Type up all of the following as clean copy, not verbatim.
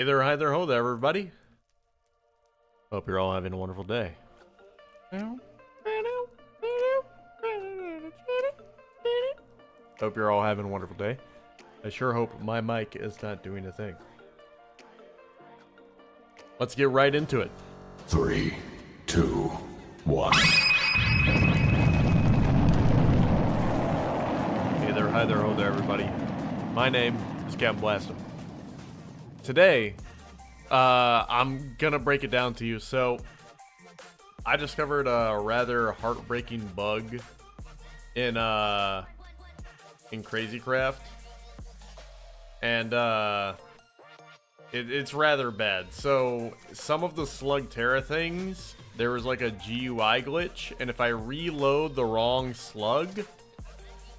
Hey there, hi there, ho there, everybody. Hope you're all having a wonderful day. Hope you're all having a wonderful day. I sure hope my mic is not doing a thing. Let's get right into it. 3, 2, 1. Hey there, hi there, ho there, everybody. My name is Captain Blastum. Today, I'm gonna break it down to you. So, I discovered a rather heartbreaking bug in Crazy Craft, and it's rather bad. So, some of the Slug Terra things, there was like a GUI glitch, and if I reload the wrong slug,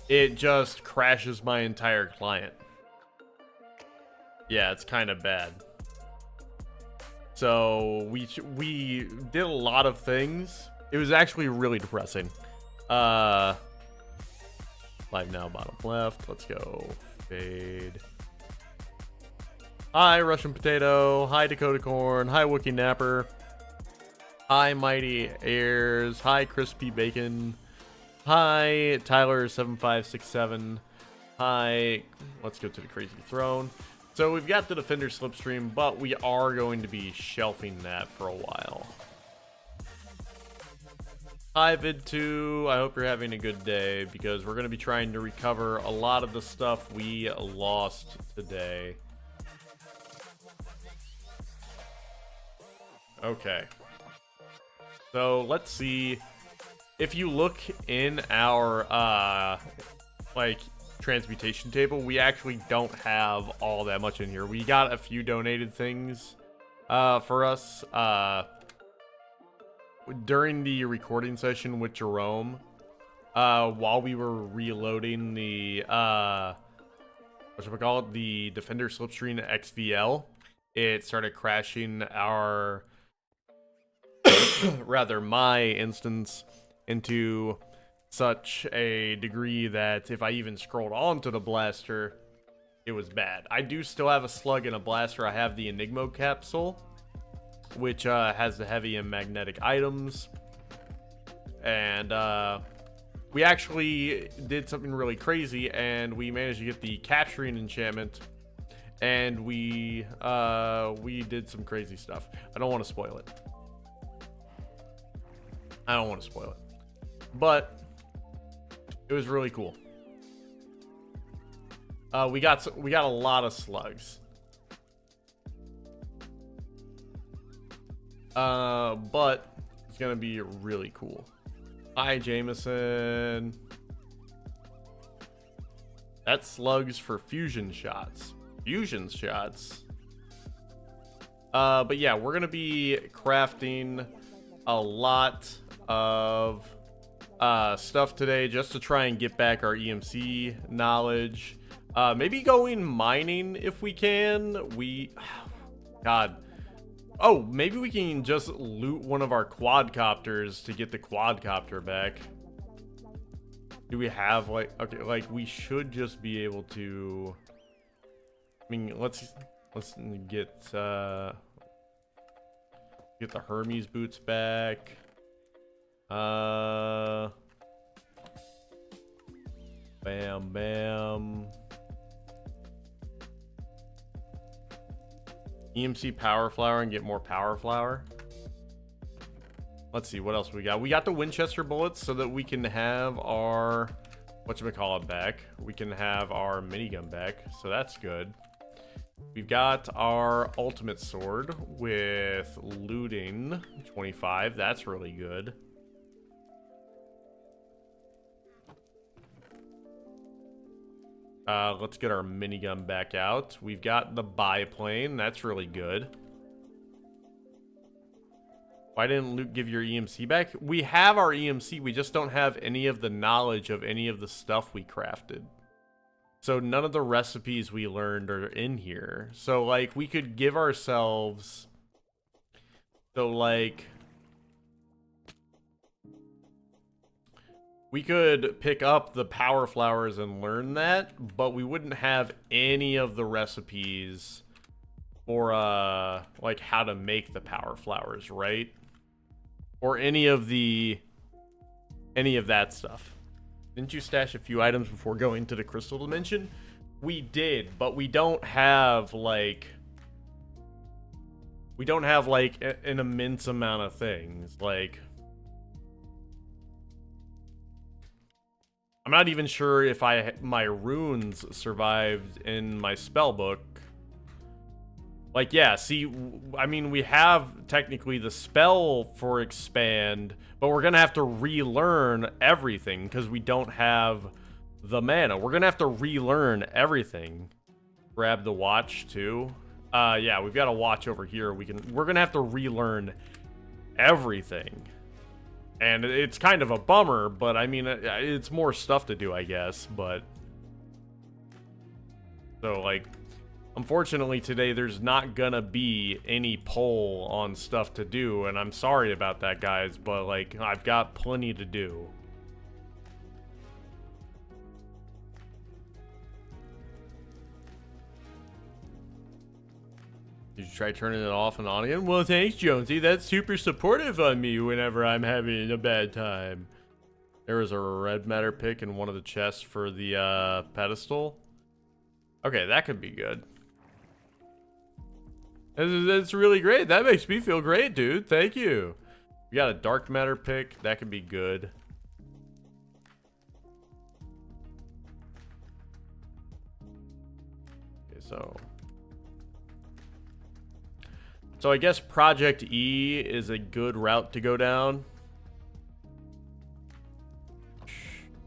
it just crashes my entire client. Yeah, it's kind of bad. So we did a lot of things. It was actually really depressing. Live now, bottom left. Let's go. Fade. Hi, Russian Potato. Hi, Dakota Corn. Hi, Wookie Napper. Hi, Mighty Airs. Hi, Crispy Bacon. Hi, Tyler7567. Hi, let's go to the Crazy Throne. So we've got the Defender Slipstream, but we are going to be shelving that for a while. Hi Vid2, I hope you're having a good day, because we're going to be trying to recover a lot of the stuff we lost today. Okay. So let's see. If you look in our, transmutation table, we actually don't have all that much in here. We got a few donated things for us during the recording session with Jerome, while we were reloading the the Defender Slipstream XVL. It started crashing our rather my instance into such a degree that if I even scrolled onto the blaster, it was bad. I do still have a slug and a blaster. I have the Enigmo capsule, which has the heavy and magnetic items. And we actually did something really crazy, and we managed to get the capturing enchantment. And we did some crazy stuff. I don't want to spoil it. But it was really cool. We got a lot of slugs. But it's gonna be really cool. Hi, Jameson. That's slugs for fusion shots. Fusion shots. But yeah, we're gonna be crafting a lot of stuff today just to try and get back our EMC knowledge. Maybe going mining if we can. God. Oh, maybe we can just loot one of our quadcopters to get the quadcopter back. Do we have okay, we should just be able to. I mean, let's get the Hermes boots back. Bam, bam. EMC power flower and get more power flower. Let's see what else we got. We got the Winchester bullets so that we can have our whatchamacallit back. We can have our minigun back, so that's good. We've got our ultimate sword with looting 25. That's really good. Let's get our minigun back out. We've got the biplane. That's really good. Why didn't Luke give your EMC back? We have our EMC. We just don't have any of the knowledge of any of the stuff we crafted. So none of the recipes we learned are in here. So, we could give ourselves... So, we could pick up the power flowers and learn that, but we wouldn't have any of the recipes for like how to make the power flowers, right? Or any of that stuff. Didn't you stash a few items before going to the crystal dimension? We did, but we don't have like an immense amount of things. Like, I'm not even sure if my runes survived in my spell book. Like, yeah, see, I mean, we have technically the spell for expand, but we're gonna have to relearn everything because we don't have the mana. We're gonna have to relearn everything. Grab the watch too. Yeah, we've got a watch over here. We're gonna have to relearn everything. And it's kind of a bummer, but I mean, it's more stuff to do, I guess, but... So, like, unfortunately today there's not gonna be any poll on stuff to do, and I'm sorry about that, guys, but, like, I've got plenty to do. Did you try turning it off and on again? Well, thanks, Jonesy. That's super supportive on me whenever I'm having a bad time. There was a red matter pick in one of the chests for the pedestal. Okay, that could be good. That's really great. That makes me feel great, dude. Thank you. We got a dark matter pick. That could be good. Okay, So I guess Project E is a good route to go down.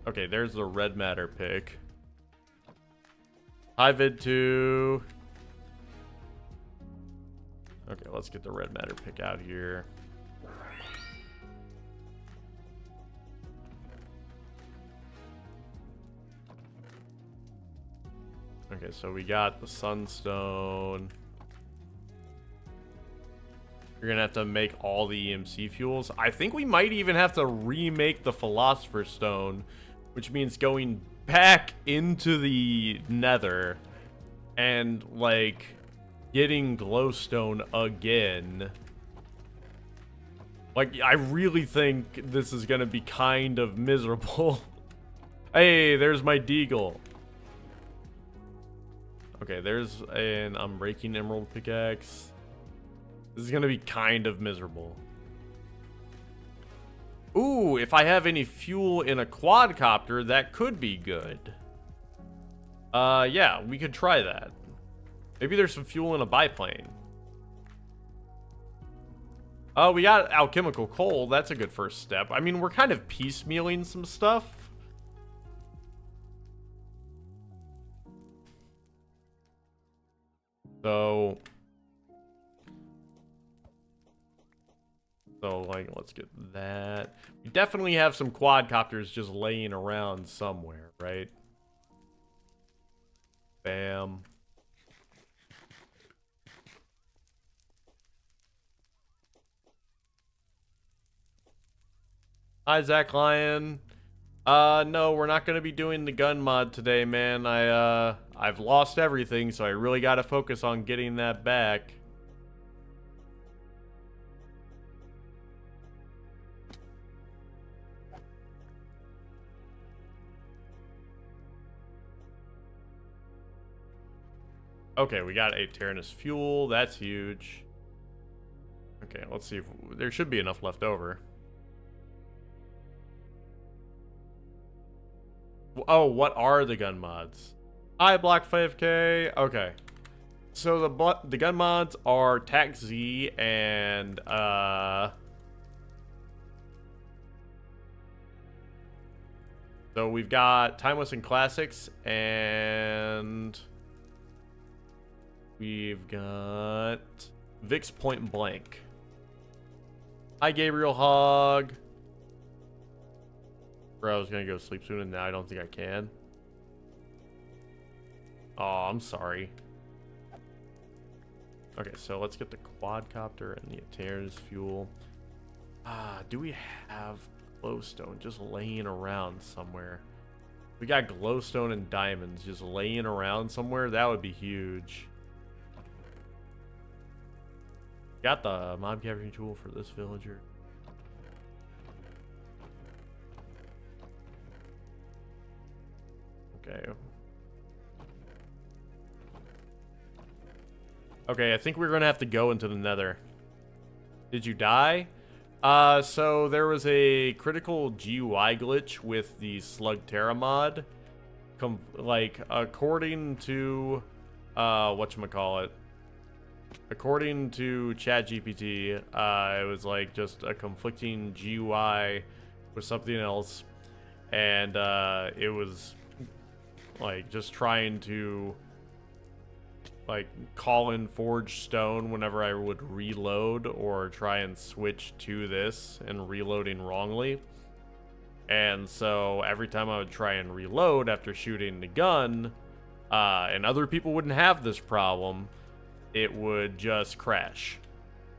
Okay, there's the red matter pick. Hi, Vid2. Okay, let's get the red matter pick out here. Okay, so we got the sunstone. You're gonna have to make all the EMC fuels. I think we might even have to remake the Philosopher's Stone, which means going back into the Nether and, like, getting glowstone again. Like, I really think this is gonna be kind of miserable. Hey, there's my Deagle. Okay, there's an Unbreaking Emerald pickaxe. This is gonna be kind of miserable. Ooh, if I have any fuel in a quadcopter, that could be good. Yeah, we could try that. Maybe there's some fuel in a biplane. Oh, we got alchemical coal. That's a good first step. I mean, we're kind of piecemealing some stuff. So, like, let's get that. We definitely have some quadcopters just laying around somewhere, right? Bam. Hi, Zach Lion. No, we're not going to be doing the gun mod today, man. I've lost everything, so I really got to focus on getting that back. Okay, we got a Tyrannus fuel. That's huge. Okay, let's see if there should be enough left over. Oh, what are the gun mods? Hi, Block 5K. Okay. So the gun mods are Tac Z and so we've got Timeless and Classics, and we've got Vix Point Blank. Hi, Gabriel Hogg. Bro, I was gonna go sleep soon, and now I don't think I can. Oh, I'm sorry. Okay, so let's get the quadcopter and the Tyrannus fuel. Do we have glowstone just laying around somewhere? We got glowstone and diamonds just laying around somewhere. That would be huge. Got the mob capturing tool for this villager. Okay. Okay, I think we're gonna have to go into the Nether. Did you die? So there was a critical GUI glitch with the Slug Terra mod. Like, according to, whatchamacallit, according to ChatGPT, it was like just a conflicting GUI with something else. And, it was, like, just trying to, like, call in Forged Stone whenever I would reload or try and switch to this and reloading wrongly. And so every time I would try and reload after shooting the gun, and other people wouldn't have this problem, it would just crash.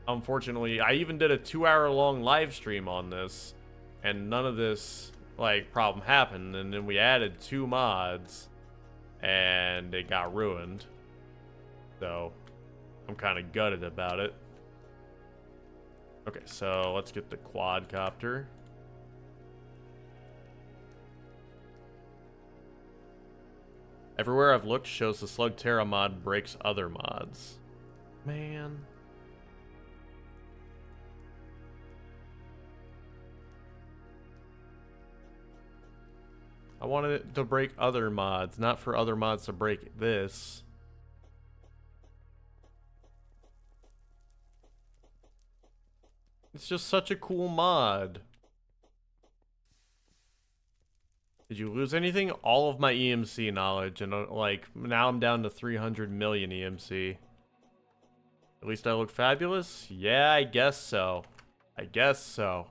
Unfortunately, I even did a 2-hour-long live stream on this, and none of this, like, problem happened. And then we added 2 mods, and it got ruined. So, I'm kind of gutted about it. Okay, so let's get the quadcopter. Everywhere I've looked shows the Slug Terra mod breaks other mods. Man. I wanted it to break other mods, not for other mods to break this. It's just such a cool mod. Did you lose anything? All of my EMC knowledge, and like now I'm down to 300 million EMC. At least I look fabulous? Yeah, I guess so. I guess so.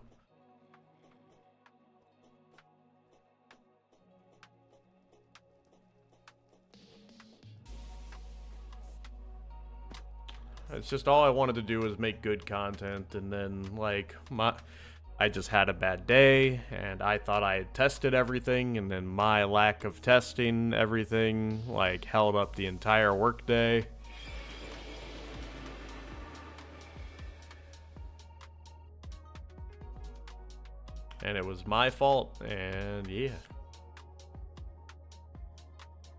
It's just all I wanted to do was make good content, and then like I just had a bad day, and I thought I had tested everything, and then my lack of testing everything like held up the entire workday. And it was my fault, and yeah.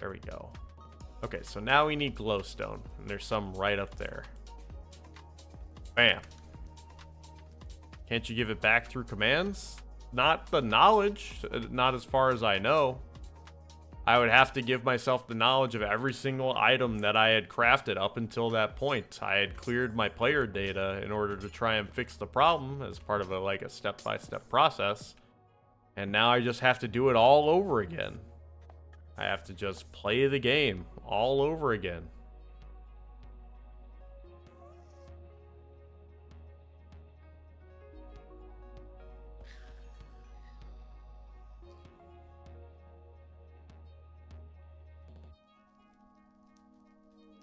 There we go. Okay, so now we need glowstone, and there's some right up there. Bam. Can't you give it back through commands? Not the knowledge, not as far as I know. I would have to give myself the knowledge of every single item that I had crafted up until that point. I had cleared my player data in order to try and fix the problem as part of a step-by-step process. And now I just have to do it all over again. I have to just play the game all over again.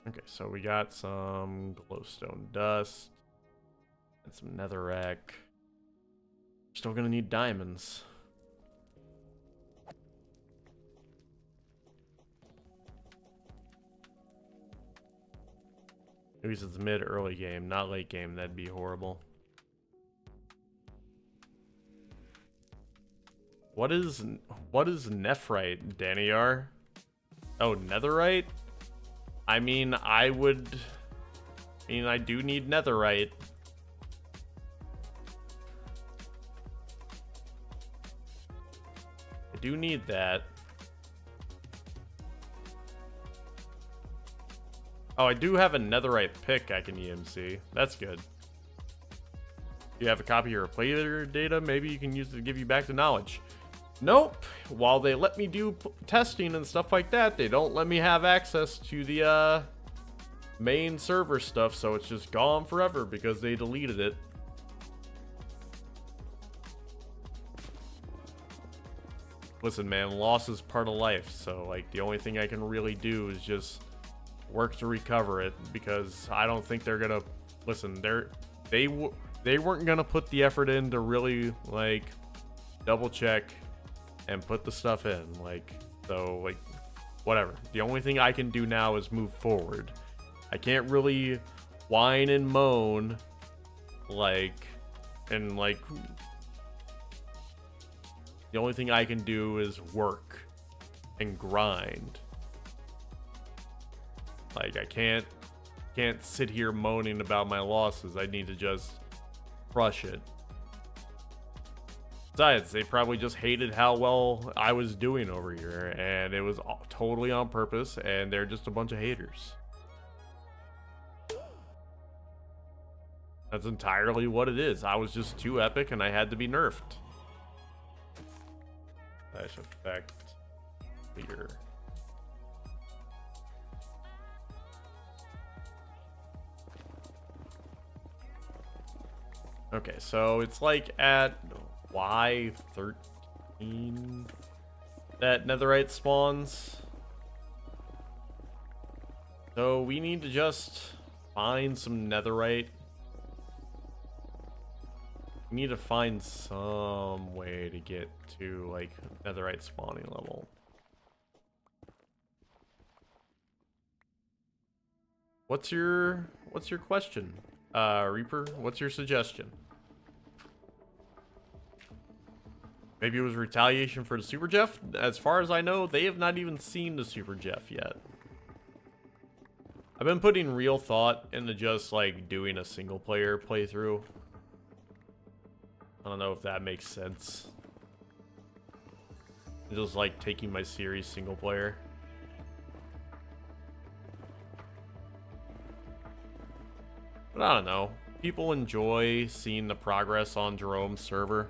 Okay, so we got some glowstone dust and some netherrack. Still gonna need diamonds. At least it's mid-early game, not late game. That'd be horrible. What is nephrite, Daniar? Oh, netherite? I mean, I do need netherite. I do need that. Oh, I do have a netherite pick I can EMC. That's good. You have a copy of your player data? Maybe you can use it to give you back the knowledge. Nope. While they let me do testing and stuff like that, they don't let me have access to the main server stuff, so it's just gone forever because they deleted it. Listen, man, loss is part of life, so like the only thing I can really do is just work to recover it, because I don't think they're gonna listen. They weren't gonna put the effort in to really like double check and put the stuff in, like, so like whatever. The only thing I can do now is move forward. I can't really whine and moan Like, and like, the only thing I can do is work and grind. Like, I can't sit here moaning about my losses. I need to just crush it. Besides, they probably just hated how well I was doing over here, and it was totally on purpose, and they're just a bunch of haters. That's entirely what it is. I was just too epic, and I had to be nerfed. Dash effect clear. Okay, so it's like at Y13 that netherite spawns. So we need to just find some netherite. We need to find some way to get to like netherite spawning level. What's your question? Reaper, what's your suggestion? Maybe it was retaliation for the Super Jeff? As far as I know, they have not even seen the Super Jeff yet. I've been putting real thought into just like doing a single player playthrough. I don't know if that makes sense. Just like taking my series single player. But I don't know. People enjoy seeing the progress on Jerome's server.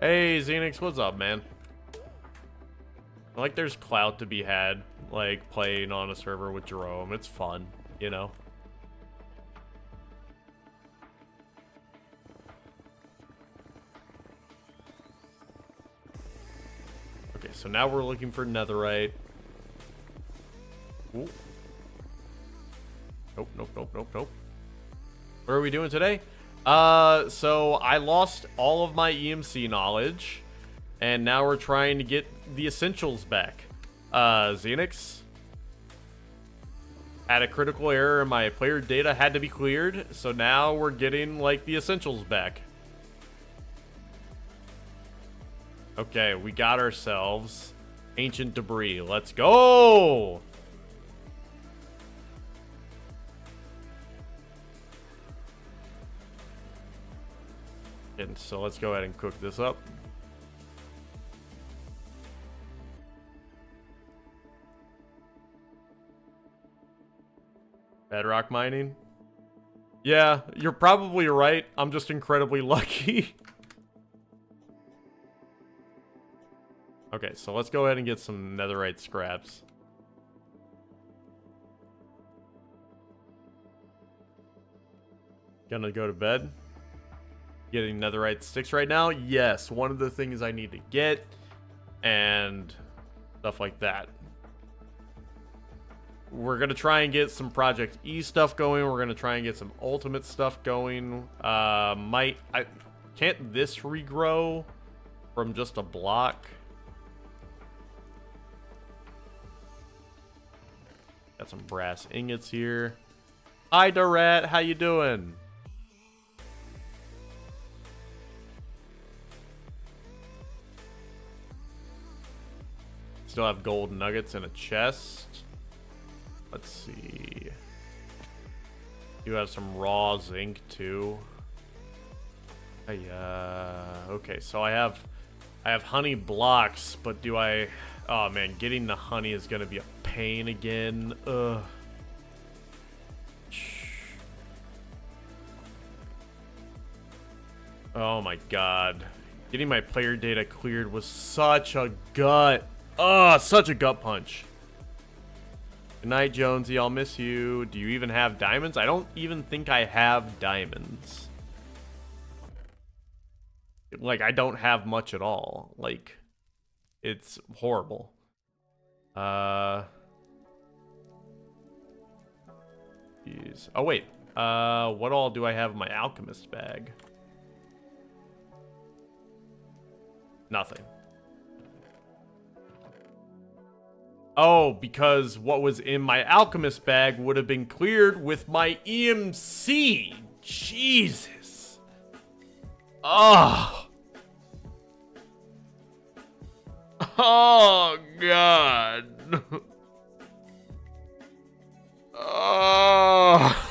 Hey, Xenix, what's up, man? Like, there's clout to be had, like, playing on a server with Jerome. It's fun, you know? Okay, so now we're looking for netherite. Ooh. Nope, nope, nope, nope, nope. What are we doing today? So I lost all of my EMC knowledge, and now we're trying to get the essentials back. Xenix had a critical error and my player data had to be cleared, so now we're getting, like, the essentials back. Okay, we got ourselves ancient debris. Let's go! And so let's go ahead and cook this up. Bedrock mining? Yeah, you're probably right. I'm just incredibly lucky. Okay, so let's go ahead and get some netherite scraps. Gonna go to bed. Getting netherite sticks right now? Yes, one of the things I need to get and stuff like that. We're gonna try and get some Project E stuff going. We're gonna try and get some Ultimate stuff going. Can't this regrow from just a block? Got some brass ingots here. Hi, Dorat, how you doing? Still have gold nuggets in a chest. Let's see. Do have some raw zinc too. Okay, so I have honey blocks, but do I? Oh man, getting the honey is gonna be a pain again. Ugh. Oh my god, getting my player data cleared was such a gut. Such a gut punch. Good night, Jonesy. I'll miss you. Do you even have diamonds? I don't even think I have diamonds. Like, I don't have much at all. Like, it's horrible. Jeez. Oh, wait. What all do I have in my alchemist bag? Nothing. Oh, because what was in my alchemist bag would have been cleared with my EMC. Jesus. Oh. Oh God. Oh.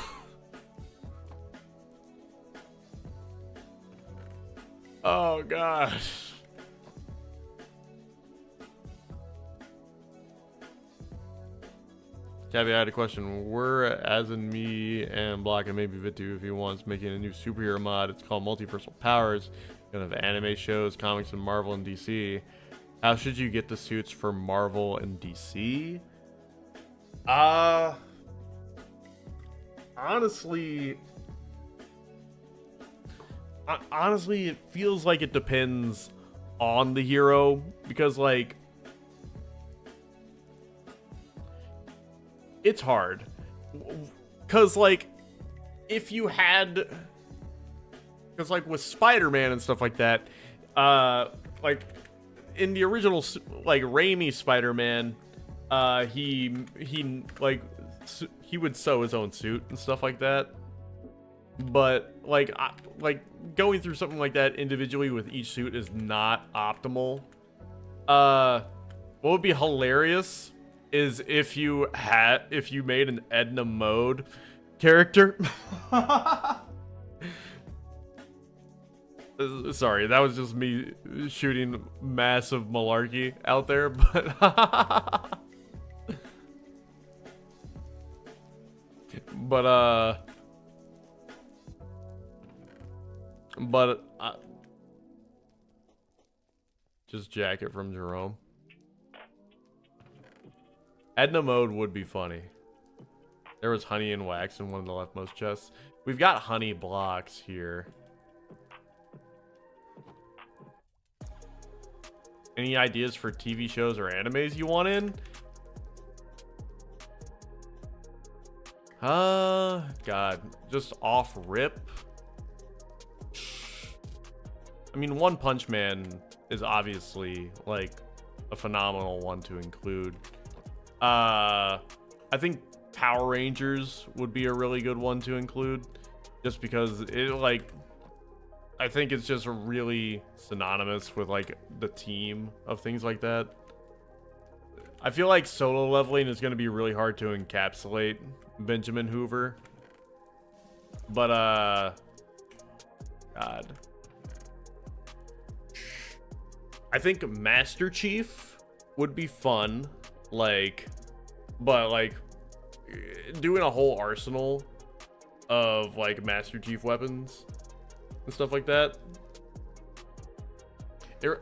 Oh gosh. Cabby, I had a question. We're, as in me and Block and maybe Vitu if he wants, making a new superhero mod. It's called Multiverse Powers. Gonna have anime shows, comics, and Marvel and DC. How should you get the suits for Marvel and DC? Honestly, it feels like it depends on the hero, because like it's hard, because like if you had, because like with Spider-Man and stuff like that, like in the original like Raimi Spider-Man, he would sew his own suit and stuff like that. But like going through something like that individually with each suit is not optimal. What would be hilarious is if you made an Edna Mode character. Sorry, that was just me shooting massive malarkey out there, but just jacket from Jerome. Edna Mode would be funny. There was honey and wax in one of the leftmost chests. We've got honey blocks here. Any ideas for TV shows or animes you want in? God, just off rip. I mean, One Punch Man is obviously like a phenomenal one to include. I think Power Rangers would be a really good one to include, just because it like, I think it's just really synonymous with like the team of things like that. I feel like solo leveling is going to be really hard to encapsulate Benjamin Hoover, but God, I think Master Chief would be fun, like, but like doing a whole arsenal of like Master Chief weapons and stuff like that. They're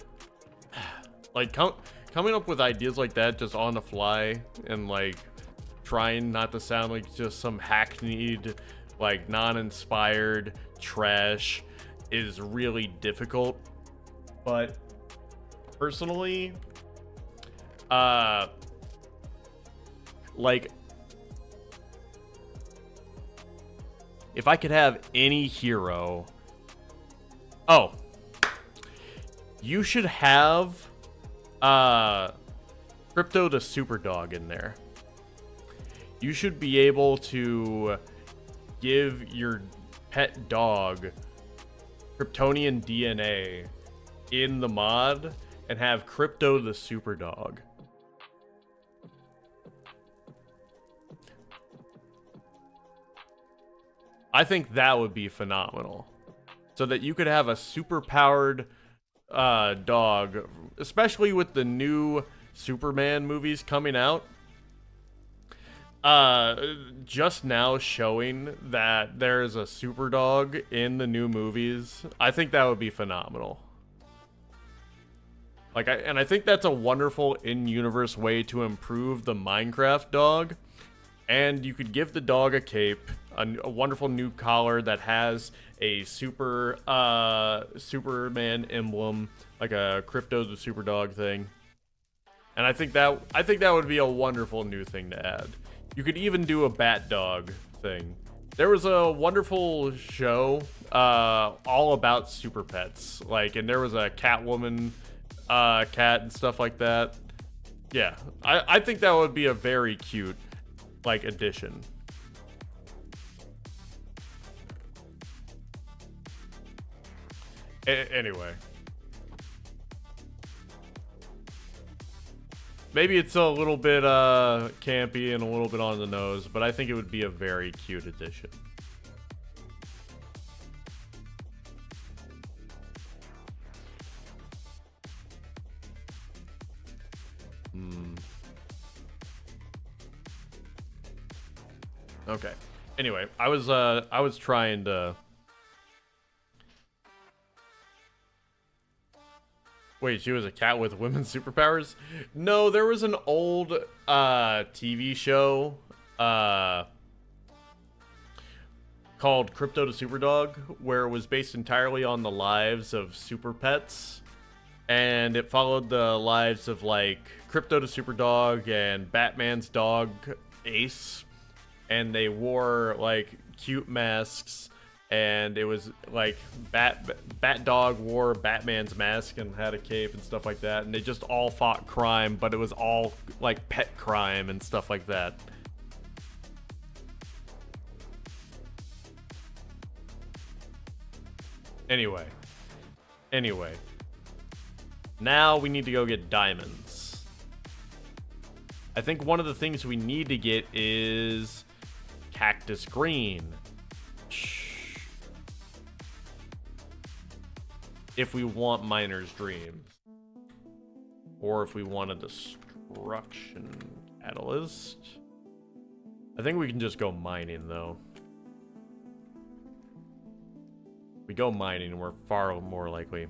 like coming up with ideas like that just on the fly and like trying not to sound like just some hackneyed, like non-inspired trash is really difficult. But personally, like if I could have any hero, oh, you should have Crypto the Superdog in there. You should be able to give your pet dog Kryptonian DNA in the mod and have Crypto the Superdog. I think that would be phenomenal. So that you could have a super powered dog, especially with the new Superman movies coming out. Just now showing that there is a super dog in the new movies, I think that would be phenomenal. Like, I think that's a wonderful in-universe way to improve the Minecraft dog. And you could give the dog a cape, a wonderful new collar that has a Superman emblem, like a Crypto the Superdog thing. And I think that would be a wonderful new thing to add. You could even do a bat dog thing. There was a wonderful show all about super pets, like, and there was a Catwoman cat and stuff like that. Yeah, I think that would be a very cute like addition. Anyway. Maybe it's a little bit campy and a little bit on the nose, but I think it would be a very cute addition. Okay. Anyway, I was trying to... Wait, she was a cat with women's superpowers? No, there was an old TV show called Crypto to Superdog, where it was based entirely on the lives of super pets. And it followed the lives of, like, Crypto to Superdog and Batman's dog, Ace. And they wore, like, cute masks. And it was like Bat Dog wore Batman's mask and had a cape and stuff like that. And they just all fought crime, but it was all like pet crime and stuff like that. Anyway. Now we need to go get diamonds. I think one of the things we need to get is Cactus Green. If we want Miner's Dreams. Or if we want a Destruction Catalyst. I think we can just go mining, though. If we go mining, we're far more likely.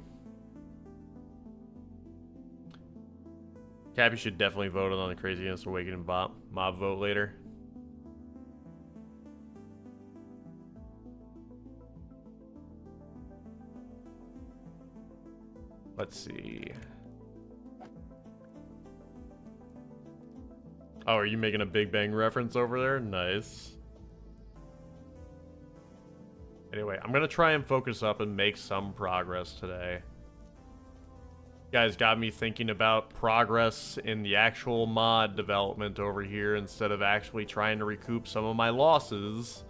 Cappy should definitely vote on the Craziness Awakening mob vote later. Let's see. Oh, are you making a Big Bang reference over there? Nice. Anyway, I'm gonna try and focus up and make some progress today. You guys got me thinking about progress in the actual mod development over here instead of actually trying to recoup some of my losses.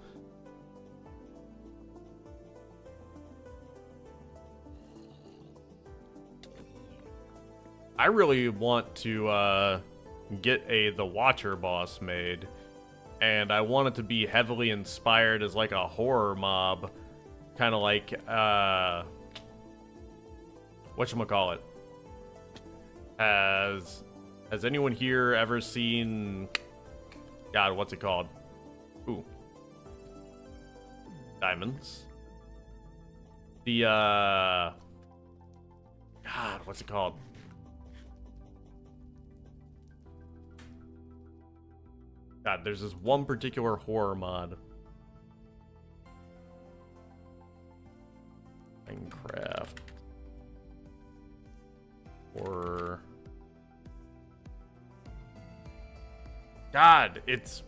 I really want to get the Watcher boss made, and I want it to be heavily inspired as like a horror mob, kind of like whatchamacallit. Has anyone here ever seen, God, what's it called? Ooh, Diamonds. The God, what's it called? God, there's this one particular horror mod. Minecraft. Or... God, it's...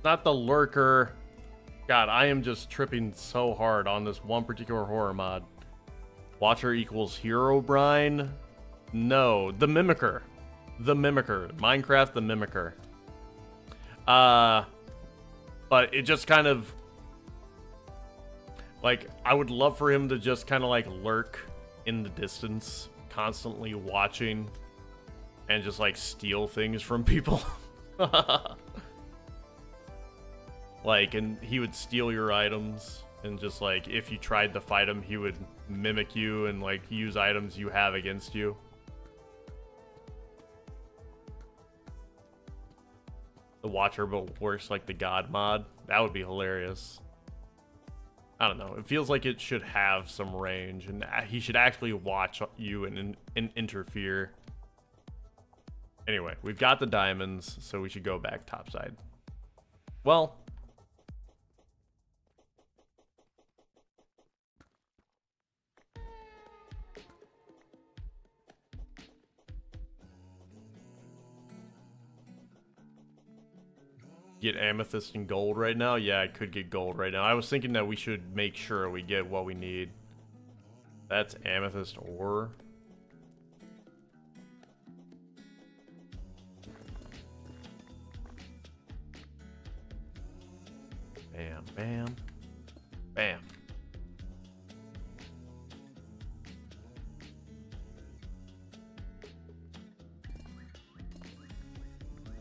Not the Lurker. God, I am just tripping so hard on this one particular horror mod. Watcher equals Herobrine? No, the Mimicker. The Mimicker. Minecraft the Mimicker. But it just kind of... Like, I would love for him to just kind of like lurk in the distance, constantly watching, and just like steal things from people. Like, and he would steal your items. And just like, if you tried to fight him, he would mimic you and like use items you have against you. The Watcher, but worse, like the God mod. That would be hilarious. I don't know. It feels like it should have some range, and he should actually watch you and interfere. Anyway, we've got the diamonds, so we should go back topside. Well... Get amethyst and gold right now? Yeah, I could get gold right now. I was thinking that we should make sure we get what we need. That's amethyst ore. Bam, bam, bam.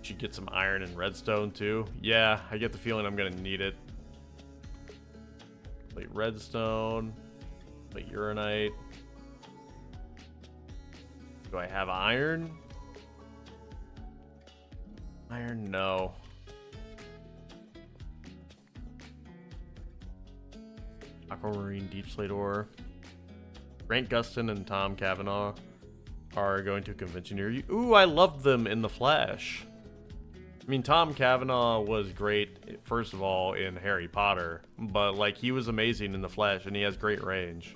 Should get some iron and redstone too. Yeah, I get the feeling I'm gonna need it. Complete redstone. Complete uranite. Do I have iron? Iron, no. Aquamarine, deep slate ore. Grant Gustin and Tom Cavanaugh are going to a convention near you. Ooh, I loved them in The Flash. I mean, Tom Cavanaugh was great, first of all, in Harry Potter, but, like, he was amazing in The Flash, and he has great range.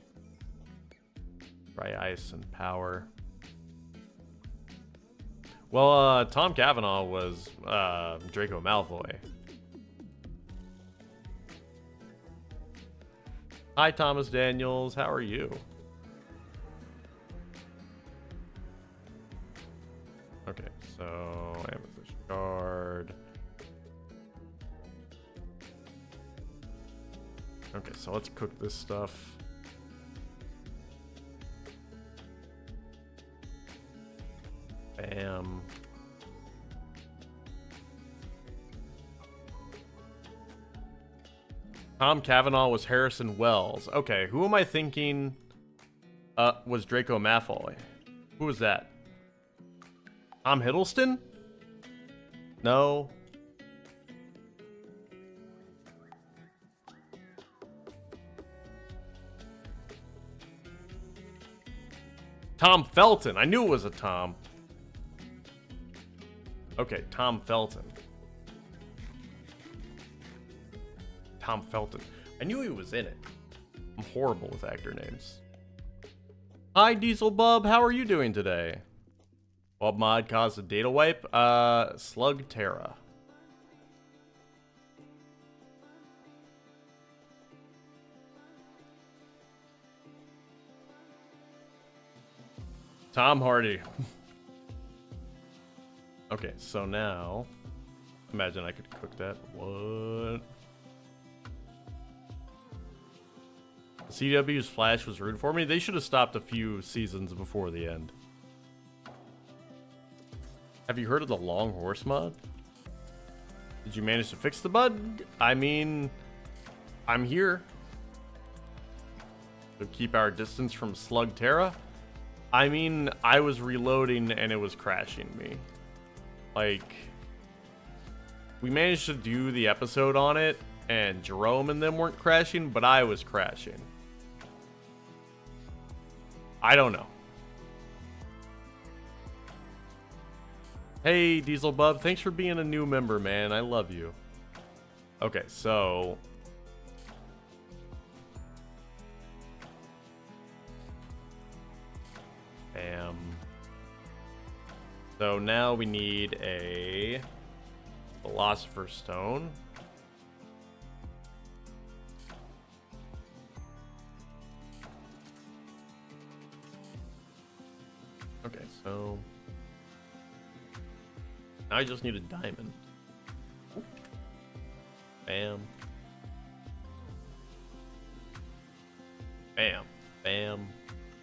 Dry ice and power. Well, Tom Cavanaugh was Draco Malfoy. Hi, Thomas Daniels. How are you? Okay, so amethyst shard. Okay, so let's cook this stuff. Bam. Tom Cavanaugh was Harrison Wells. Okay, who am I thinking was Draco Malfoy? Who was that? Tom Hiddleston? No. Tom Felton. I knew it was a Tom. Okay, Tom Felton. Tom Felton. I knew he was in it. I'm horrible with actor names. Hi, Diesel Bub. How are you doing today? What mod caused a data wipe? Slug Terra. Tom Hardy. Okay, so now, imagine I could cook that. What? CW's Flash was rude for me. They should have stopped a few seasons before the end. Have you heard of the Long Horse mod? Did you manage to fix the bug? I mean, I'm here. To keep our distance from Slug Terra? I mean, I was reloading and it was crashing me. Like, we managed to do the episode on it, and Jerome and them weren't crashing, but I was crashing. I don't know. Hey, Diesel Bub, thanks for being a new member, man. I love you. Okay, so... Bam. So now we need a Philosopher's Stone. Okay, so now I just need a diamond. Bam. Bam. Bam.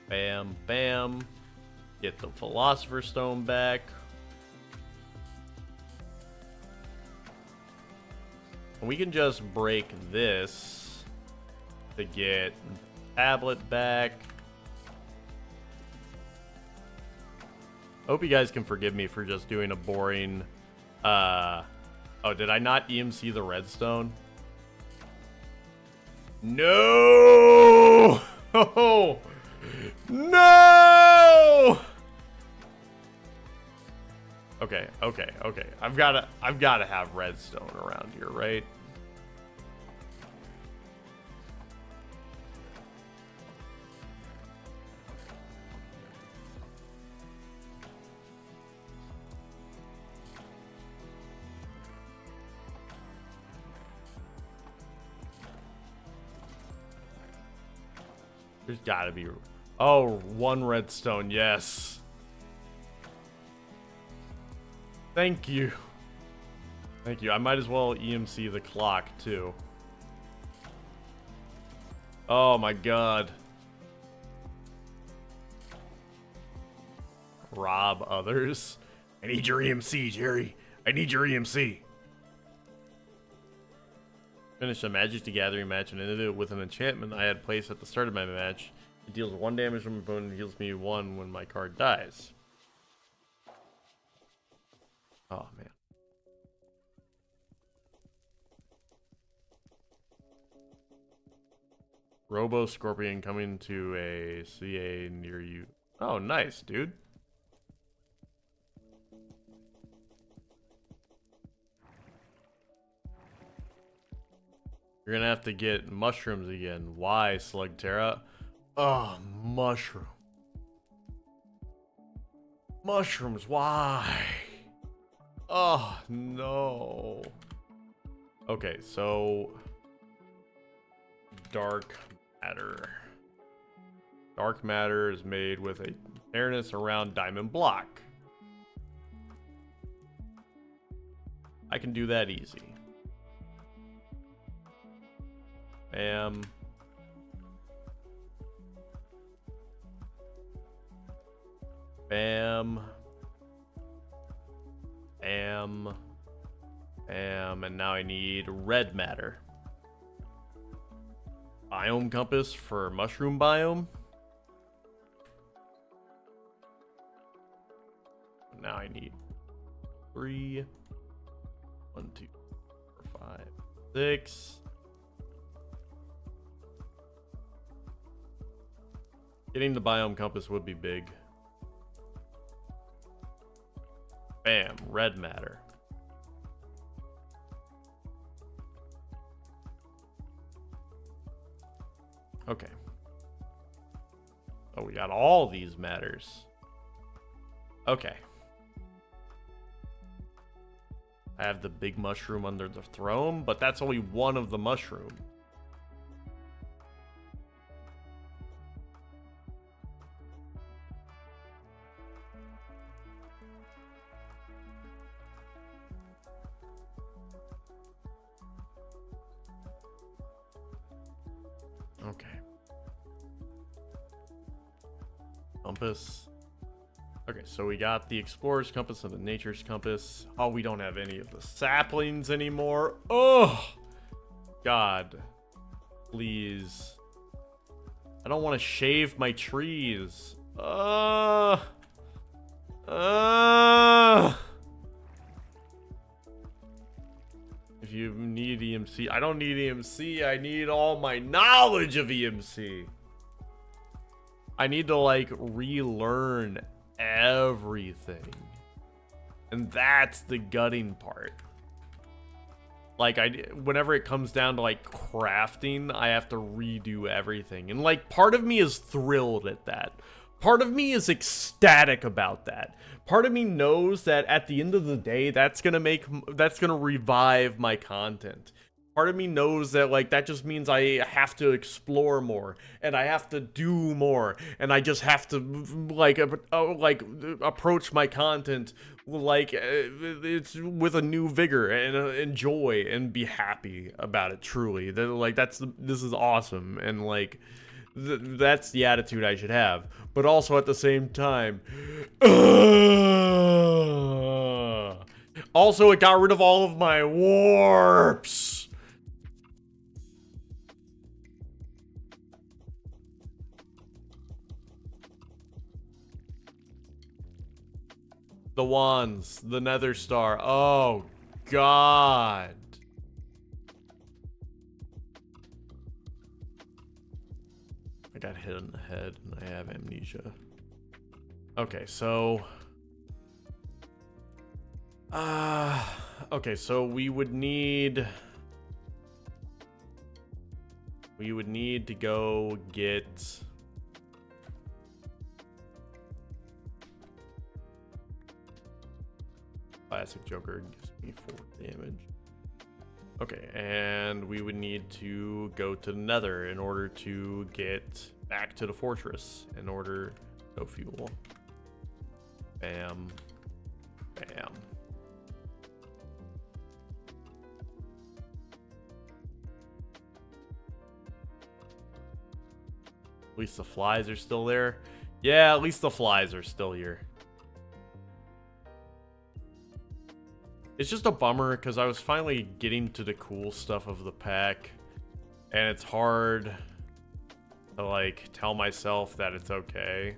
Bam. Bam. Get the Philosopher's Stone back. And we can just break this to get tablet back. I hope you guys can forgive me for just doing a boring... Oh, did I not EMC the redstone? No! Oh, no! Okay. I've gotta have redstone around here, right? There's gotta be... Oh, one redstone, yes. Thank you. Thank you. I might as well EMC the clock, too. Oh my god. Rob others. I need your EMC, Jerry. I need your EMC. Finish a Magic the Gathering match and ended it with an enchantment I had placed at the start of my match. It deals 1 damage from my opponent and heals me 1 when my card dies. Oh, man. Robo Scorpion coming to a CA near you. Oh, nice, dude. You're gonna have to get mushrooms again. Why, Slugterra? Oh, mushroom. Mushrooms, why? Oh, no. Okay, so... Dark matter. Dark matter is made with a fairness around diamond block. I can do that easy. Bam. Bam. Bam. Bam. And now I need red matter. Biome compass for mushroom biome. Now I need 3. 1, 2, 4, 5, 6. Getting the biome compass would be big. Bam, red matter. Okay. Oh, we got all these matters. Okay. I have the big mushroom under the throne, but that's only one of the mushroom. Okay. Compass. Okay, so we got the Explorer's Compass and the Nature's Compass. Oh, we don't have any of the saplings anymore. Oh, God. Please. I don't want to shave my trees. If you need EMC, I don't need EMC. I need all my knowledge of EMC. I need to like relearn everything, and that's the gutting part. Like whenever it comes down to like crafting, I have to redo everything, and like part of me is thrilled at that. Part of me is ecstatic about that. Part of me knows that at the end of the day, that's gonna revive my content. Part of me knows that like that just means I have to explore more and I have to do more and I just have to like approach my content like it's with a new vigor and enjoy and be happy about it. Truly, this is awesome, and like that's the attitude I should have. But also at the same time, also it got rid of all of my warps. The wands, the Nether Star. Oh, God. I got hit in the head and I have amnesia. Okay, so... okay, so we would need to go get... Classic Joker gives me 4 damage. Okay, and we would need to go to Nether in order to get back to the fortress. In order, no fuel. Bam. Bam. At least the flies are still there. Yeah, at least the flies are still here. It's just a bummer because I was finally getting to the cool stuff of the pack. And it's hard to, like, tell myself that it's okay.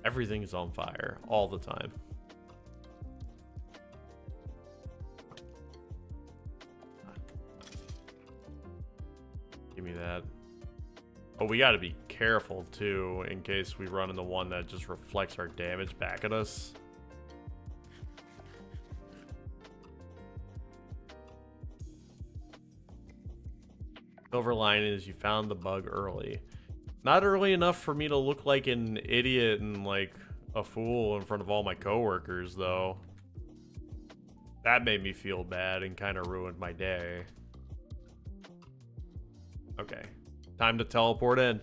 Everything's on fire all the time. Give me that. But we gotta be careful too, in case we run into one that just reflects our damage back at us. Silver lining is you found the bug early. Not early enough for me to look like an idiot and like a fool in front of all my coworkers, though. That made me feel bad and kind of ruined my day. Okay, time to teleport in.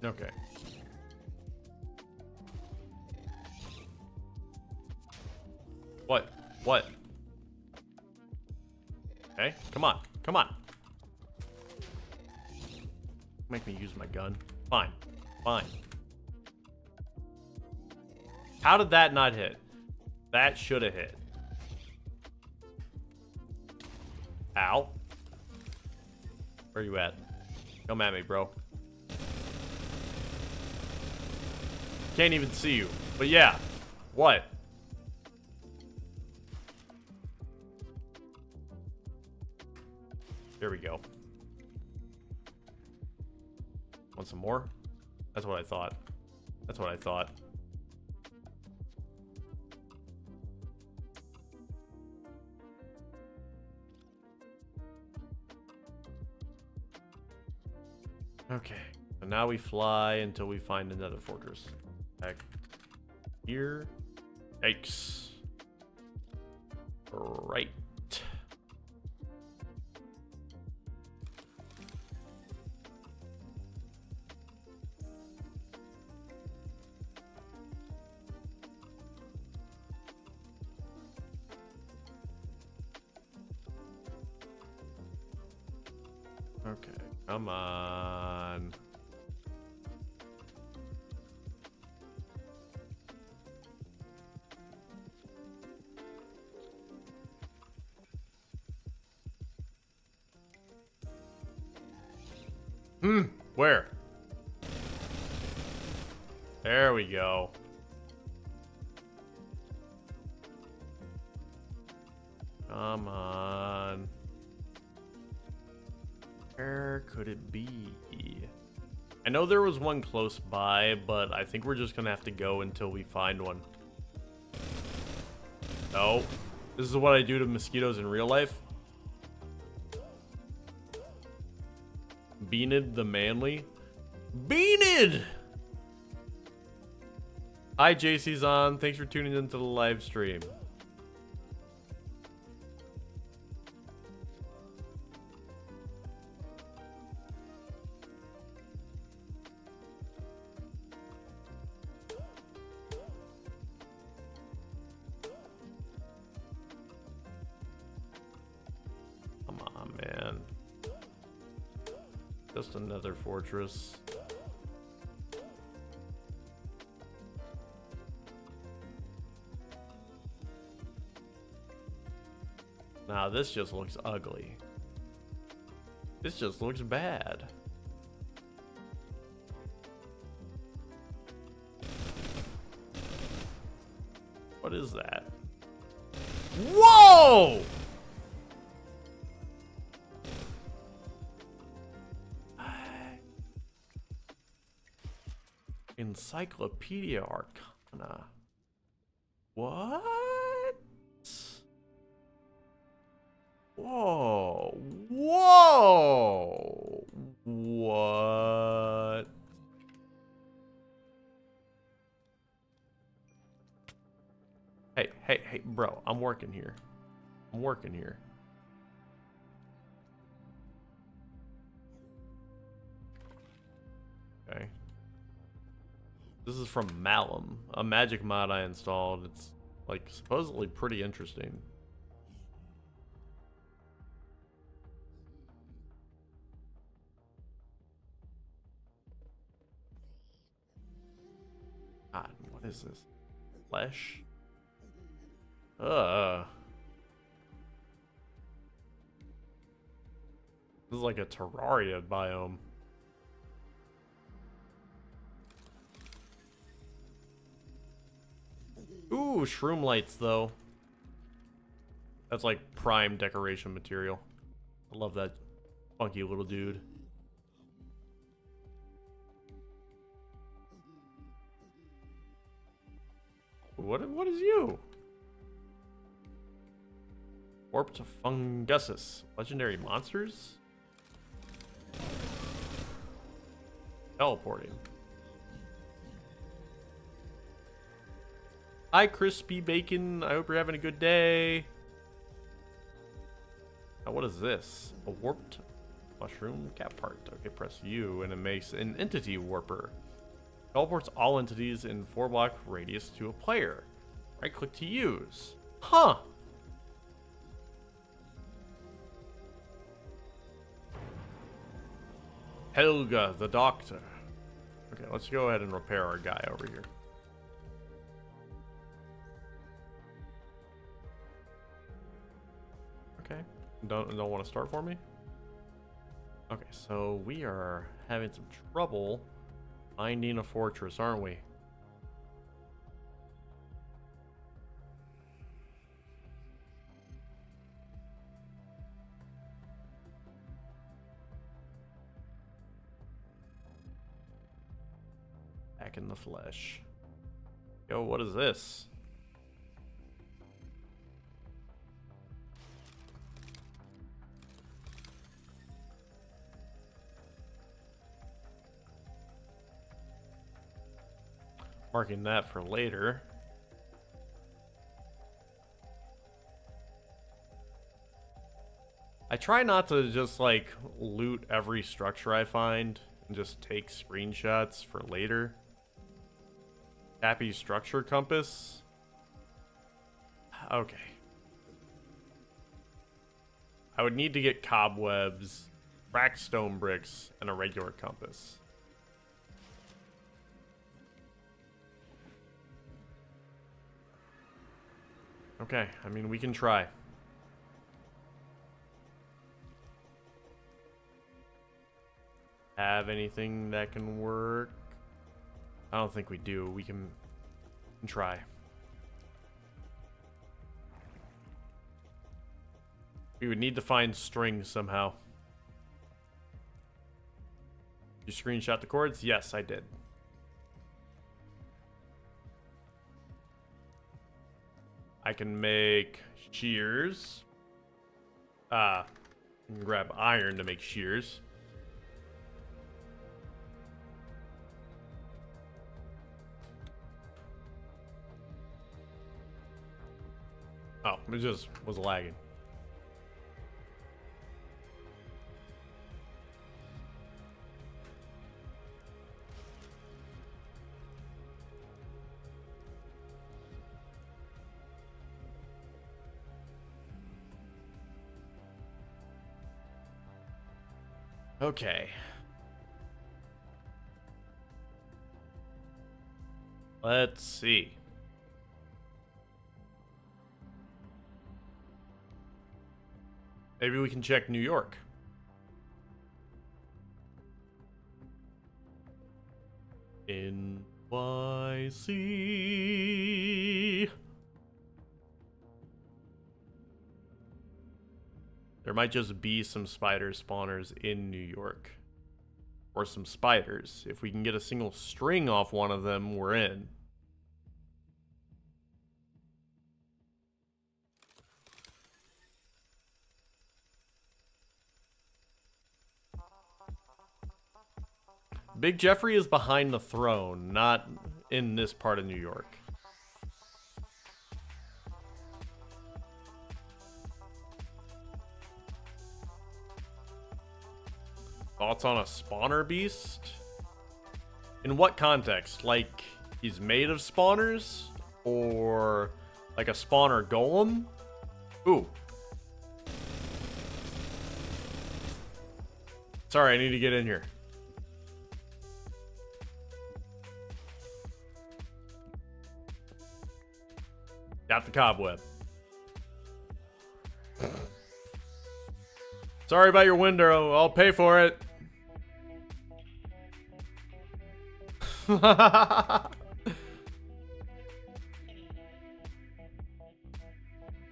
Okay. What? What? Okay, come on. Come on. Make me use my gun. Fine. Fine. How did that not hit? That should have hit. Ow. Where you at? Come at me, bro. Can't even see you. But yeah. What? There we go. Want some more? That's what I thought. That's what I thought. Okay. So now we fly until we find another fortress. Back here. Yikes. Right. Okay, come on. Where? There we go. Come on. Where could it be? I know there was one close by, but I think we're just gonna have to go until we find one. No. This is what I do to mosquitoes in real life. Beanid the Manly. Beanid! Hi, JC's on. Thanks for tuning into the live stream. Come on, man. Just another fortress. Nah, this just looks ugly. This just looks bad. What is that? Whoa! Encyclopedia Arcana. What? Whoa. Whoa. Hey, bro, I'm working here. I'm working here. Okay. This is from Malum, a magic mod I installed. It's like supposedly pretty interesting. God, what is this? Flesh? This is like a Terraria biome. Ooh, shroom lights though. That's like prime decoration material. I love that funky little dude. What is you? Warped funguses. Legendary monsters? Teleporting. Hi, Crispy Bacon. I hope you're having a good day. Now, what is this? A warped mushroom cap part. Okay, press U and it makes an entity warper. Teleports all entities in 4-block radius to a player. Right click to use. Huh. Helga, the doctor. Okay, let's go ahead and repair our guy over here. Okay, don't want to start for me? Okay, so we are having some trouble finding a fortress, aren't we? Back in the flesh. Yo, what is this? Marking that for later. I try not to just like loot every structure I find and just take screenshots for later. Happy structure compass. Okay. I would need to get cobwebs, cracked stone bricks, and a regular compass. Okay, I mean, we can try. Have anything that can work? I don't think we do. We can try. We would need to find string somehow. You screenshot the cords? Yes, I did. I can make shears. Grab iron to make shears. Oh, it just was lagging. Okay. Let's see. Maybe we can check New York. NYC. There might just be some spider spawners in New York. Or some spiders. If we can get a single string off one of them, we're in. Big Jeffrey is behind the throne, not in this part of New York. Thoughts on a spawner beast? In what context? Like, he's made of spawners? Or like a spawner golem? Ooh. Sorry, I need to get in here. Got the cobweb. Sorry about your window. I'll pay for it.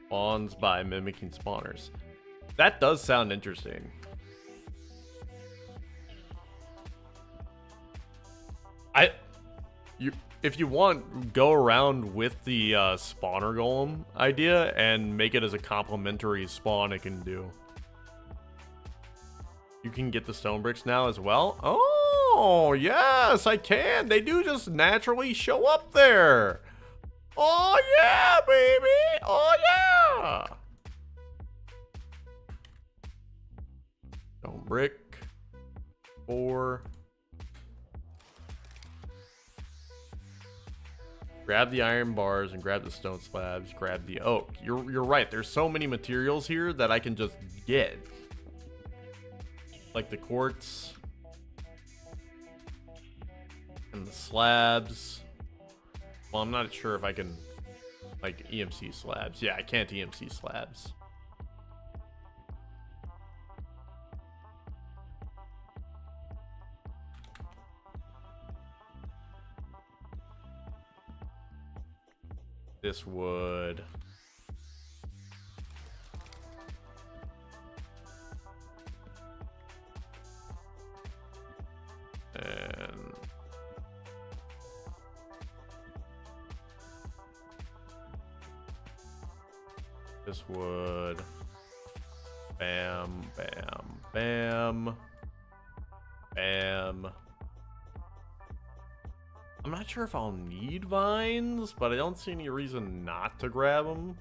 Spawns by mimicking spawners. That does sound interesting. If you want, go around with the spawner golem idea and make it as a complementary spawn it can do. You can get the stone bricks now as well. Oh, yes, I can. They do just naturally show up there. Oh, yeah, baby. Oh, yeah. Stone brick. 4. Grab the iron bars and grab the stone slabs. Grab the oak. You're right. There's so many materials here that I can just get. Like the quartz. And the slabs. Well, I'm not sure if I can, like, EMC slabs. Yeah, I can't EMC slabs. This wood. And this wood. Bam, bam, bam. Bam. I'm not sure if I'll need vines, but I don't see any reason not to grab them.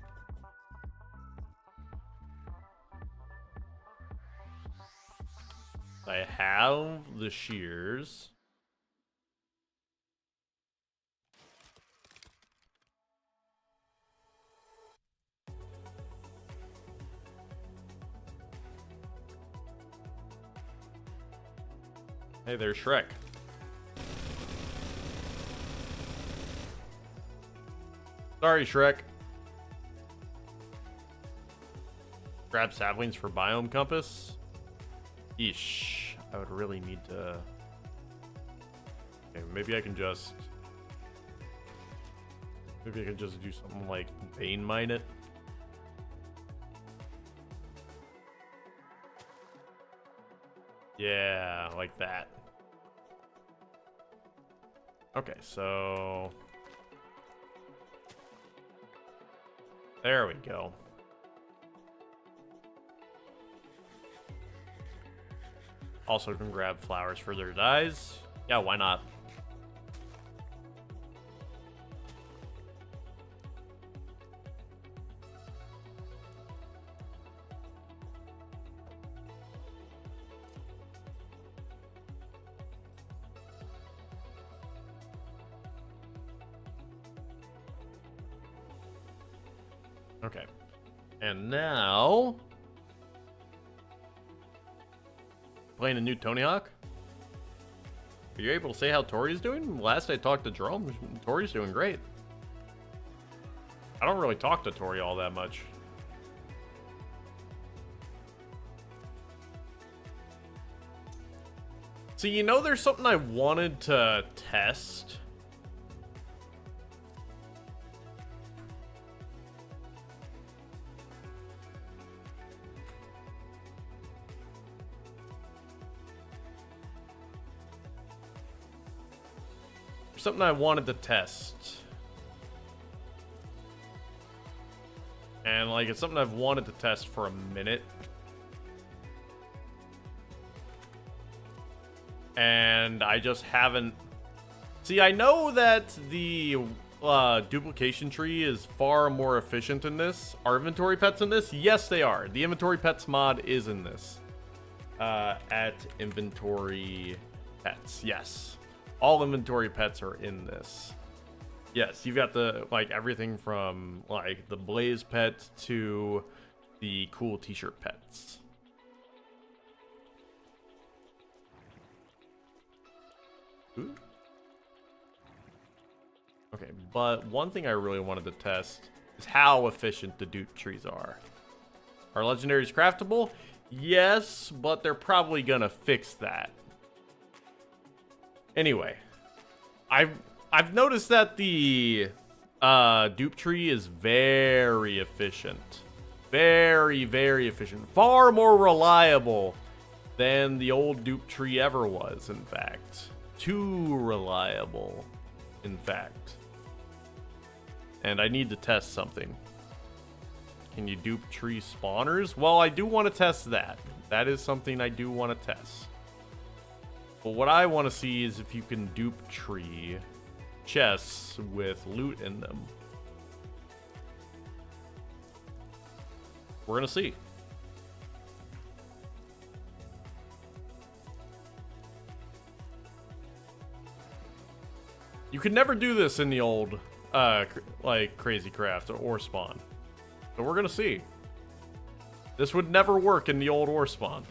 I have the shears. Hey, there's Shrek. Sorry, Shrek. Grab saplings for biome compass. Eesh. I would really need to... Okay, maybe I can just... Maybe I can just do something like vein mine it. Yeah, like that. Okay, so... There we go. Also can grab flowers for their dyes. Yeah, why not? Okay. And now... Playing a new Tony Hawk? Are you able to say how Tori's doing? Last I talked to Jerome, Tori's doing great. I don't really talk to Tori all that much. So, you know, there's something I wanted to test. Something I wanted to test. And like, it's something I've wanted to test for a minute. And I just haven't... See, I know that the duplication tree is far more efficient in this. Are inventory pets in this? Yes, they are. The inventory pets mod is in this. at inventory pets. Yes. All inventory pets are in this. Yes, you've got the, like, everything from, like, the blaze pet to the cool t-shirt pets. Ooh. Okay, but one thing I really wanted to test is how efficient the dupe trees are. Are legendaries craftable? Yes, but they're probably gonna fix that. Anyway, I've noticed that the dupe tree is very efficient. Very, very efficient. Far more reliable than the old dupe tree ever was, in fact. Too reliable, in fact. And I need to test something. Can you dupe tree spawners? Well, I do want to test that. That is something I do want to test. But what I want to see is if you can dupe tree chests with loot in them. We're going to see. You could never do this in the old, like, Crazy Craft or Spawn. So we're going to see. This would never work in the old ore spawn.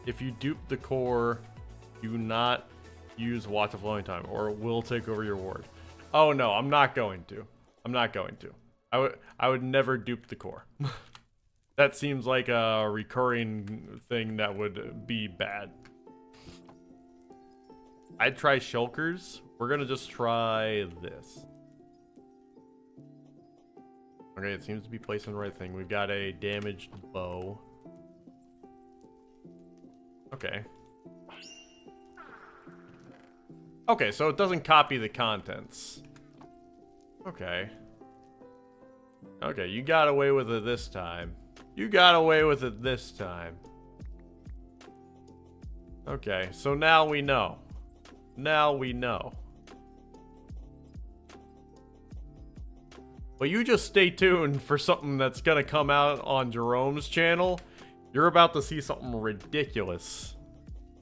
If you dupe the core, do not use Watch the Flowing Time, or it will take over your ward. Oh no, I'm not going to. I'm not going to. I would never dupe the core. That seems like a recurring thing that would be bad. I'd try shulkers. We're gonna just try this. Okay, it seems to be placing the right thing. We've got a damaged bow. Okay. Okay, so it doesn't copy the contents. Okay. Okay, you got away with it this time. You got away with it this time. Okay, so now we know. Now we know. But you just stay tuned for something that's gonna come out on Jerome's channel. You're about to see something ridiculous.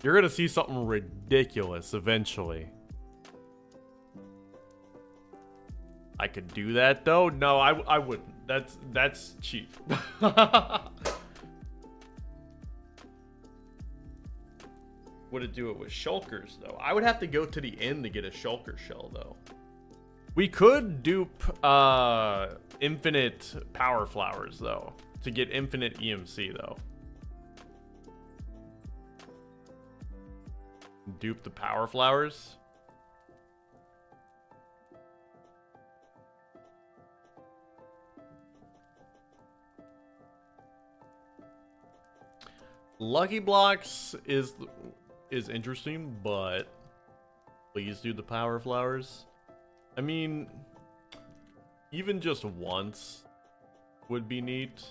You're gonna see something ridiculous eventually. I could do that though? No, I wouldn't. That's cheap. Would it do it with shulkers though? I would have to go to the inn to get a shulker shell though. We could dupe infinite power flowers though to get infinite EMC though. Dupe the power flowers. Lucky blocks is interesting, but please do the power flowers. I mean, even just once would be neat.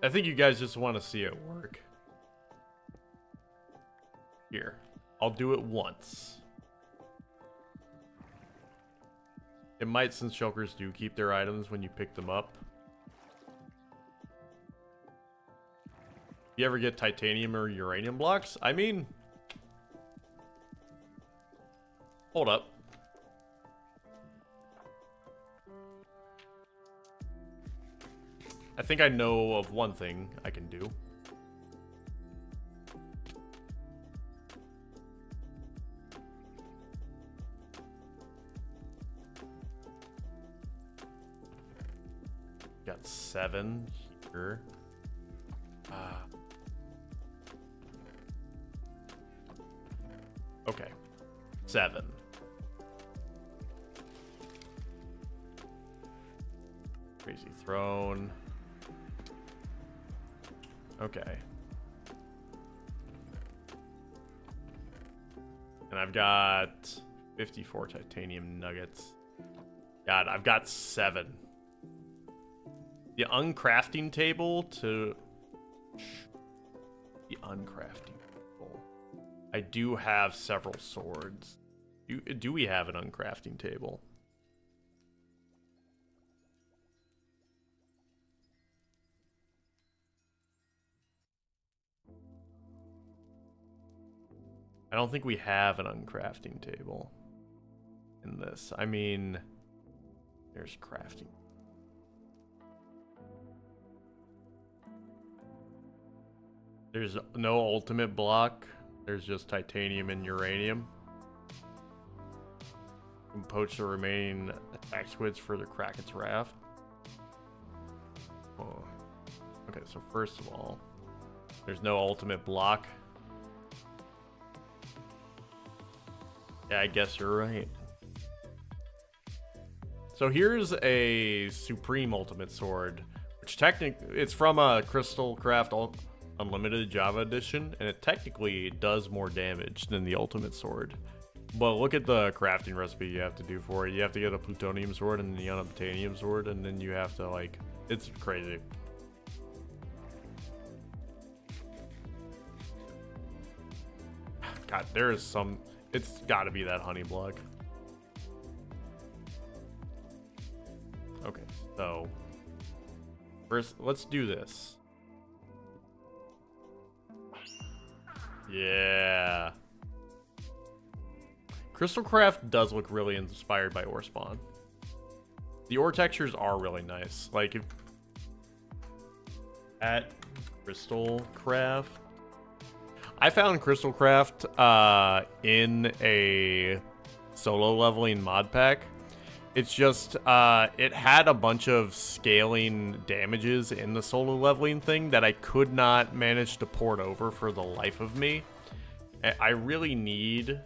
I think you guys just want to see it work. Here, I'll do it once. It might, since shulkers do keep their items when you pick them up. You ever get titanium or uranium blocks? I mean, hold up. I think I know of one thing I can do. Got 7 here. Okay, 7. Crazy throne. Okay. And I've got 54 titanium nuggets. God, I've got 7. The uncrafting table to... The uncrafting table. I do have several swords. Do we have an uncrafting table? I don't think we have an uncrafting table in this. I mean, there's crafting. There's no ultimate block. There's just titanium and uranium. You can poach the remaining attack squids for the Kraken's Raft. Oh. Okay, so first of all, there's no ultimate block. Yeah, I guess you're right. So here's a Supreme Ultimate Sword, which technically it's from a Crystal Craft Unlimited Java Edition, and it technically does more damage than the Ultimate Sword. But look at the crafting recipe you have to do for it. You have to get a plutonium sword and the unobtainium sword, and then you have to, like, it's crazy. God, there is some, it's got to be that honey block. Okay, so first, let's do this. Yeah. Crystalcraft does look really inspired by ore spawn. The ore textures are really nice. Like, if at Crystalcraft, I found Crystalcraft in a solo leveling mod pack. It's just, it had a bunch of scaling damages in the solo leveling thing that I could not manage to port over for the life of me. I really need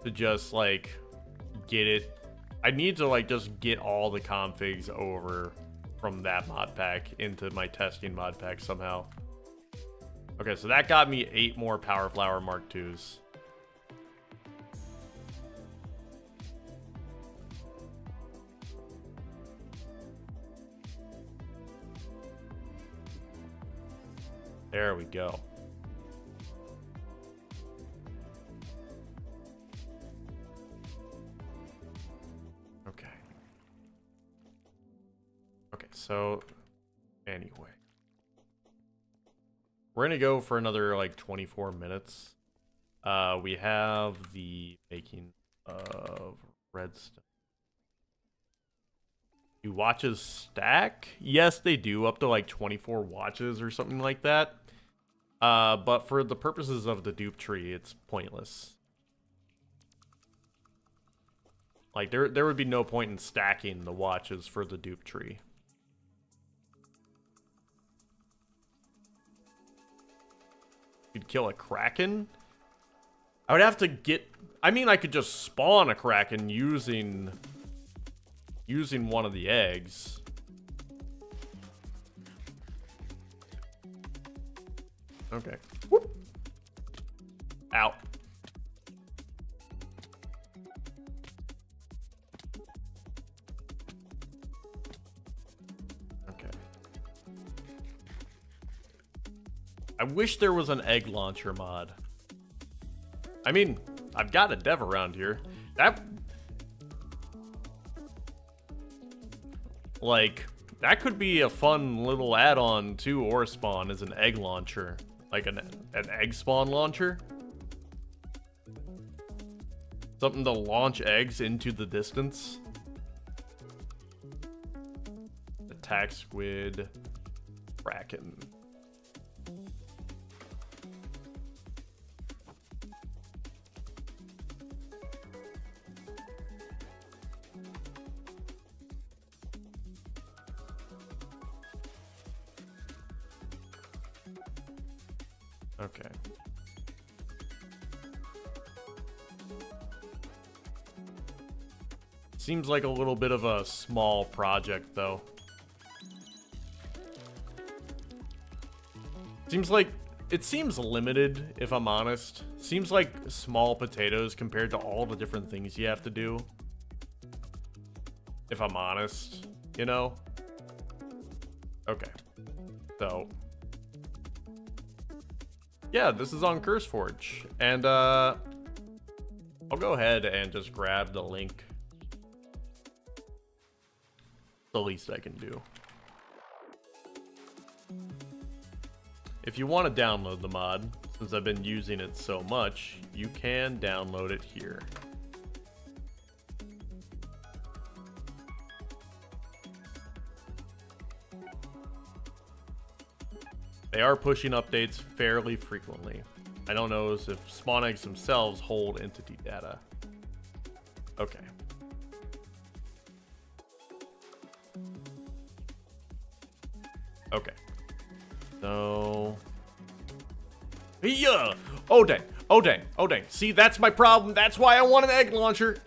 to just, like, get it. I need to, like, just get all the configs over from that mod pack into my testing mod pack somehow. Okay, so that got me 8 more Power Flower Mark IIs. There we go. Okay. Okay, so anyway. We're gonna go for another like 24 minutes. We have the making of redstone. Do watches stack? Yes, they do, up to like 24 watches or something like that. But for the purposes of the dupe tree, it's pointless. Like, there would be no point in stacking the watches for the dupe tree. You'd kill a Kraken? I would have to get... I mean, I could just spawn a Kraken using one of the eggs. Okay. Whoop. Ow. Okay. I wish there was an egg launcher mod. I mean, I've got a dev around here. That could be a fun little add-on to ore spawn as an egg launcher. Like an egg spawn launcher. Something to launch eggs into the distance. Attack squid. Kraken. Okay. Seems like a little bit of a small project, though. It seems limited, if I'm honest. Seems like small potatoes compared to all the different things you have to do. If I'm honest, you know? Okay. So... yeah, this is on CurseForge, and I'll go ahead and just grab the link. The least I can do. If you want to download the mod, since I've been using it so much, you can download it here. They are pushing updates fairly frequently. I don't know if spawn eggs themselves hold entity data. Okay. Okay. So... Yeah! Oh dang. Oh dang. Oh dang. See, that's my problem. That's why I want an egg launcher.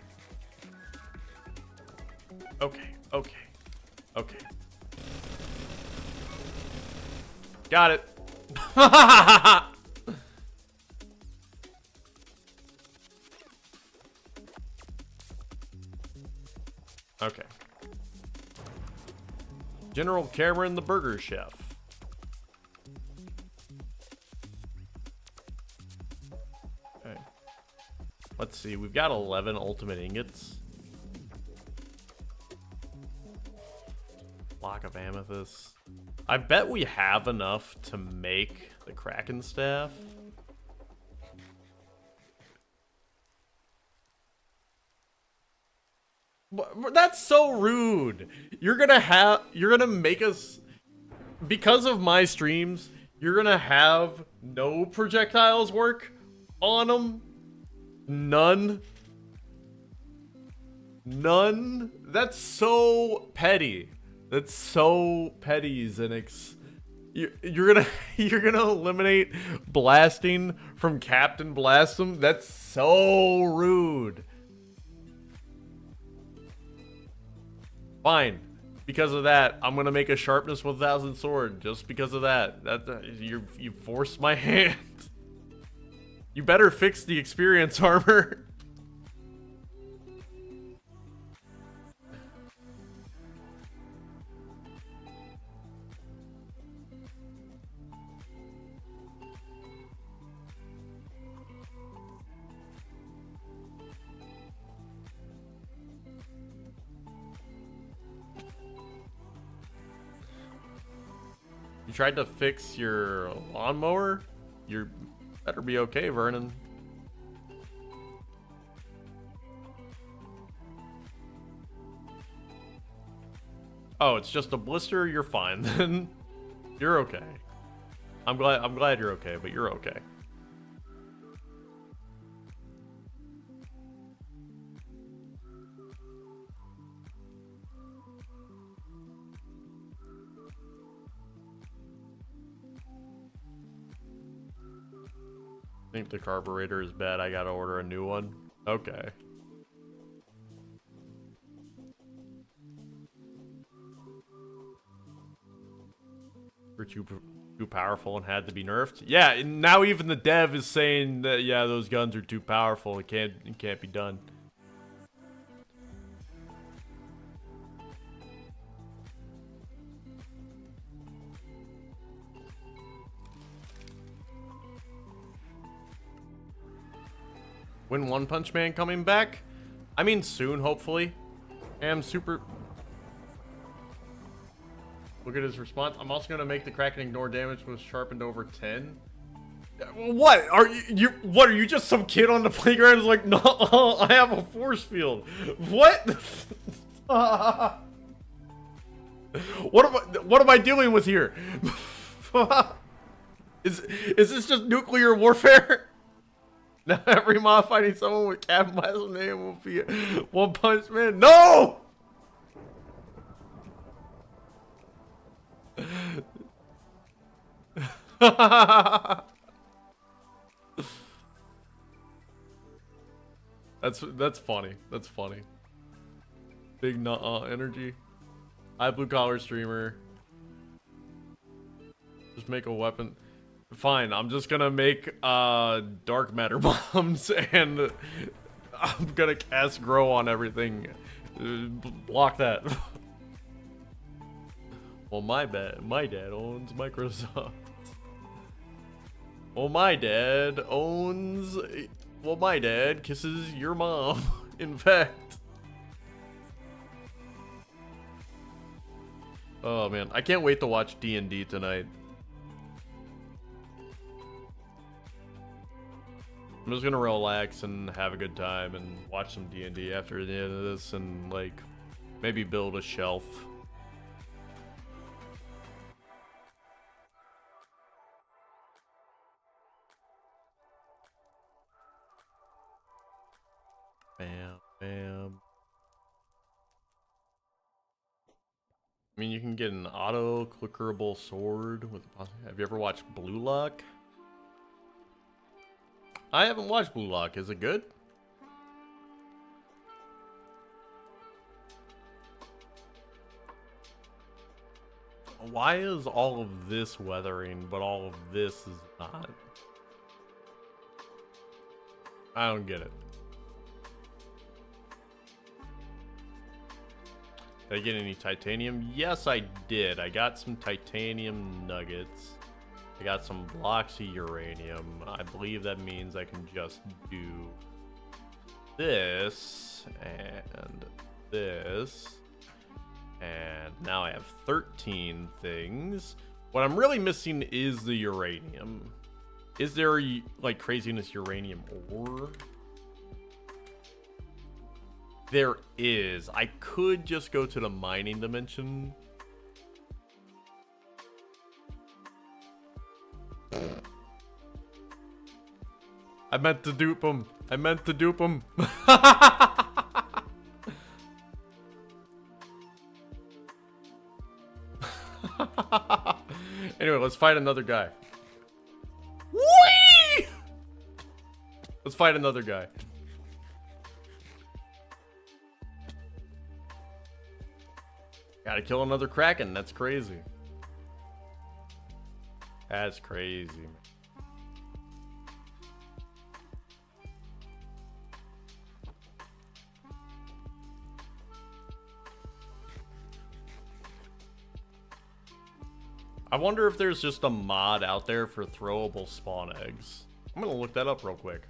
Okay. Okay. Okay. Got it. Okay. General Cameron the Burger Chef. Okay. Let's see. We've got 11 ultimate ingots. Block of amethyst. I bet we have enough to make the Kraken staff. That's so rude. You're gonna make us, because of my streams, you're gonna have no projectiles work on them. None. None. That's so petty. That's so petty, Zenix. You're gonna eliminate blasting from Captain Blastum? That's so rude. Fine. Because of that, I'm gonna make a sharpness 1000 sword. Just because of that. You forced my hand. You better fix the experience armor. You tried to fix your lawnmower? You better be okay, Vernon. Oh, it's just a blister? You're fine then. You're okay. I'm glad you're okay, but you're okay. I think the carburetor is bad. I gotta order a new one. Okay. We're too powerful and had to be nerfed. Yeah, and now even the dev is saying that yeah, those guns are too powerful. It can't be done. When One Punch Man coming back? I mean soon, hopefully. I'm super... Look at his response. I'm also going to make the Kraken ignore damage was sharpened over 10. What? Are you just some kid on the playground who's like, no, I have a force field. What? What am I dealing with here? Is this just nuclear warfare? Now every mob fighting someone with Captain Blasphem's name will be One Punch Man. No! That's funny. That's funny. Big energy. High blue collar streamer. Just make a weapon. Fine, I'm just gonna make dark matter bombs and I'm gonna cast grow on everything. Block that. Well, my dad owns Microsoft. Well, my dad owns... Well, my dad kisses your mom. In fact. Oh, man. I can't wait to watch D&D tonight. I'm just gonna relax and have a good time and watch some D&D after the end of this, and like maybe build a shelf. Bam, bam. I mean, you can get an auto-clickerable sword with. Have you ever watched Blue Lock? I haven't watched Blue Lock. Is it good? Why is all of this weathering, but all of this is not? I don't get it. Did I get any titanium? Yes, I did. I got some titanium nuggets. I got some blocks of uranium. I believe that means I can just do this and this. And now I have 13 things. What I'm really missing is the uranium. Is there, like, craziness uranium ore? There is. I could just go to the mining dimension. I meant to dupe him. I meant to dupe him. Anyway, let's fight another guy. Whee! Let's fight another guy. Gotta kill another Kraken. That's crazy. That's crazy. I wonder if there's just a mod out there for throwable spawn eggs. I'm gonna look that up real quick.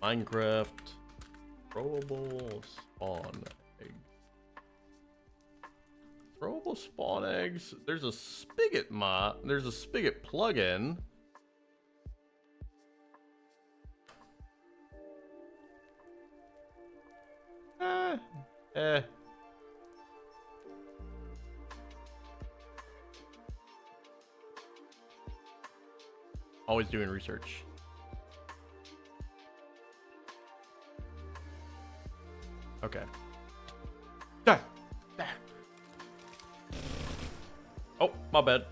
Minecraft throwable spawn egg. Throwable spawn eggs. There's a spigot mod. There's a spigot plugin. Eh. Always doing research. Okay. Ah, ah. Oh, my bad.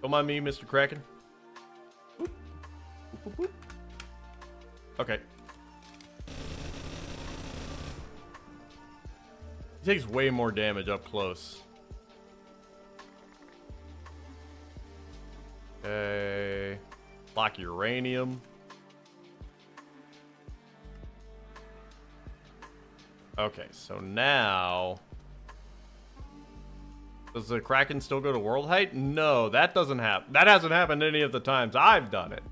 Don't mind me, Mr. Kraken. Boop. Boop, boop, boop. Okay. He takes way more damage up close. Okay. Block uranium. Okay, so now... Does the Kraken still go to world height? No, that doesn't happen. That hasn't happened any of the times I've done it.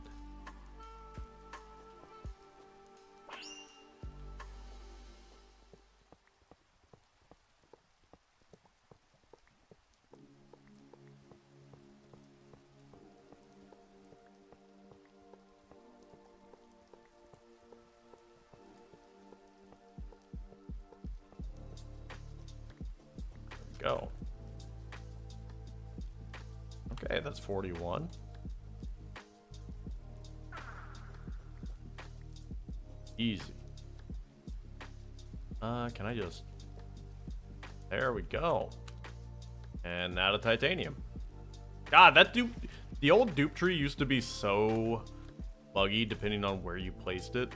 Go. Okay, that's 41. Easy. Can I just... There we go. And now to titanium. God, that dupe... The old dupe tree used to be so buggy depending on where you placed it.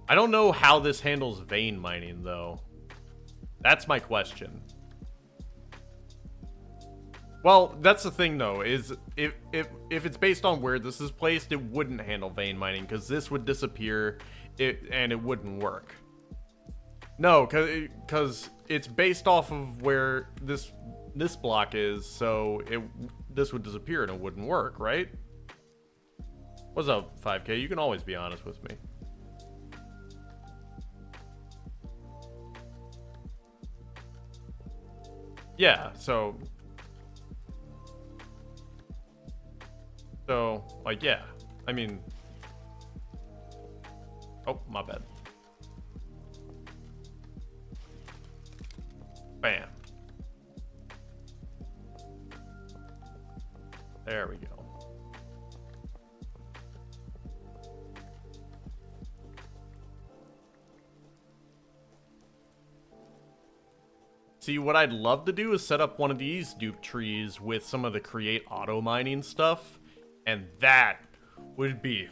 I don't know how this handles vein mining, though. That's my question. Well, that's the thing, though, is if it's based on where this is placed, it wouldn't handle vein mining, because this would disappear, and it wouldn't work. No, because it's based off of where this block is, so this would disappear and it wouldn't work, right? What's up, 5K? You can always be honest with me. Yeah, so like, yeah, I mean, oh, my bad. Bam. There we go. See, what I'd love to do is set up one of these dupe trees with some of the create auto mining stuff, and that would be,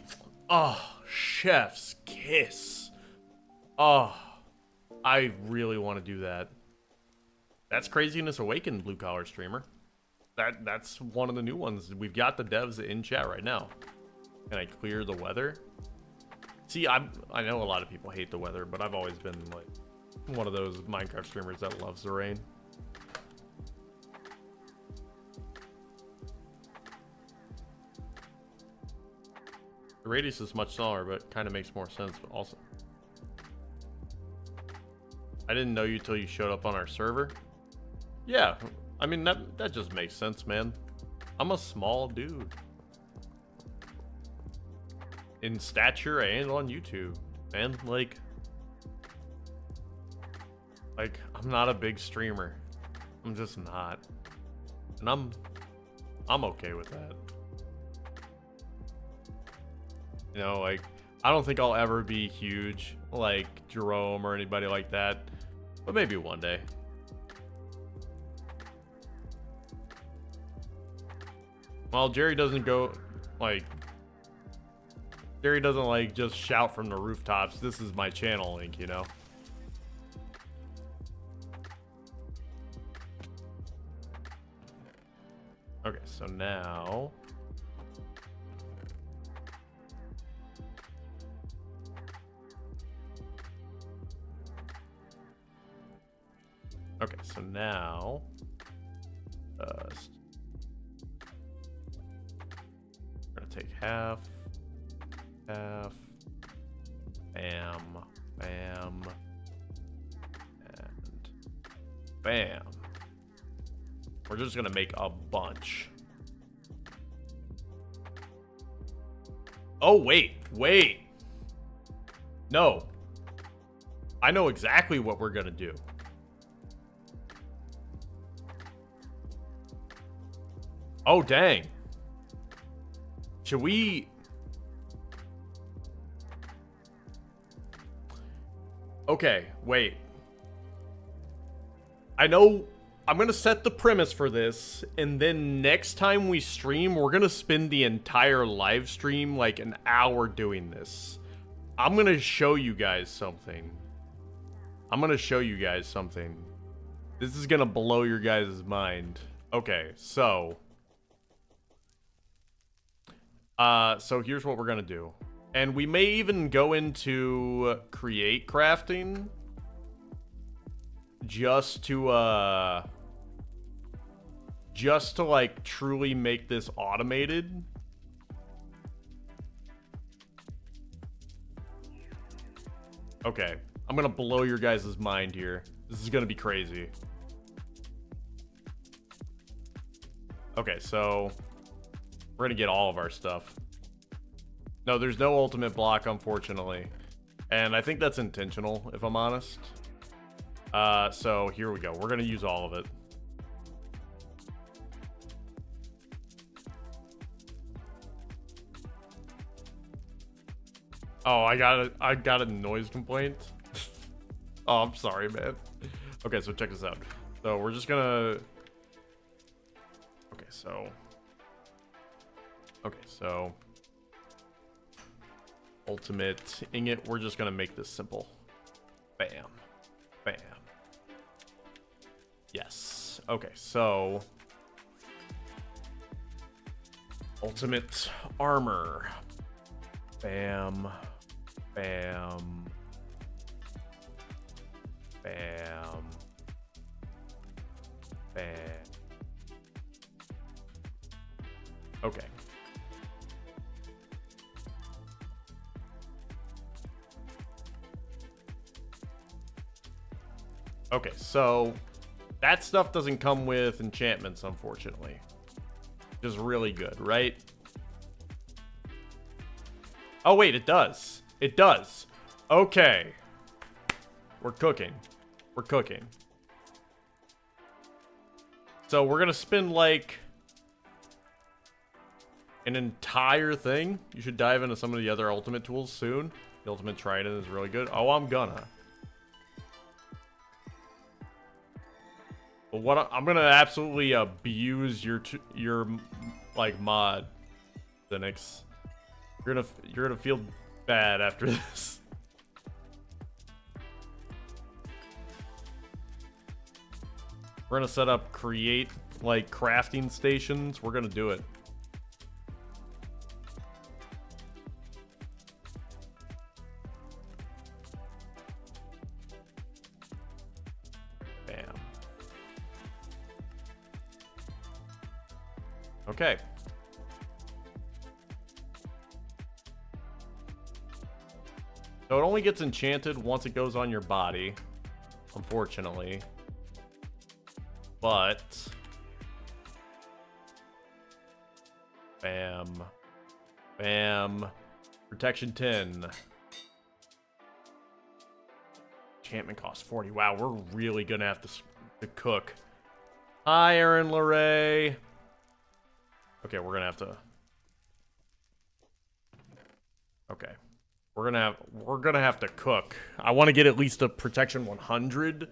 oh, chef's kiss. Oh, I really want to do that. That's Craziness Awakened, blue collar streamer. That's one of the new ones. We've got the devs in chat right now. Can I clear the weather? See, I know a lot of people hate the weather, but I've always been like one of those Minecraft streamers that loves the rain. The radius is much smaller, but kind of makes more sense. But also, I didn't know you till you showed up on our server. Yeah, I mean that just makes sense, man. I'm a small dude in stature and on YouTube, man. Like I'm not a big streamer. I'm just not. And I'm okay with that. You know, like, I don't think I'll ever be huge like Jerome or anybody like that, but maybe one day. Well, Jerry doesn't go, like, Jerry doesn't, like, just shout from the rooftops, "This is my channel link," you know? Okay, so now... Okay, so now... we're gonna take half, bam, bam, and bam. We're just gonna make a bunch. Oh, wait. No. I know exactly what we're gonna do. Oh, dang. Should we... Okay, wait. I know I'm going to set the premise for this, and then next time we stream, we're going to spend the entire live stream like an hour doing this. I'm going to show you guys something. This is going to blow your guys' mind. Okay, so here's what we're going to do. And we may even go into create crafting just to like truly make this automated. Okay, I'm gonna blow your guys' mind here. This is gonna be crazy. Okay, so we're gonna get all of our stuff. No, there's no ultimate block, unfortunately. And I think that's intentional, if I'm honest. So here we go. We're gonna use all of it. Oh, I got a noise complaint. Oh, I'm sorry, man. Okay, so check this out. So we're just gonna... Okay, so... Ultimate ingot, we're just gonna make this simple. Bam. Bam. Yes. Okay, so... Ultimate armor. Bam. Bam. Bam. Bam. Okay. Okay, so That stuff doesn't come with enchantments, unfortunately. Just really good, right? Oh, wait, it does. It does. Okay. We're cooking. We're cooking. So we're gonna spend, like, an entire thing. You should dive into some of the other ultimate tools soon. The ultimate trident is really good. Oh, I'm gonna. But what I'm gonna absolutely abuse your like mod, Linux. You're gonna feel bad after this. We're gonna set up create like crafting stations. We're gonna do it. Bam. Okay. So it only gets enchanted once it goes on your body, unfortunately. But bam, bam, protection 10. Enchantment cost 40. Wow, we're really gonna have to cook. Hi, Aaron Leray. Okay, we're gonna have to. Okay. We're gonna have to cook. I want to get at least a protection 100.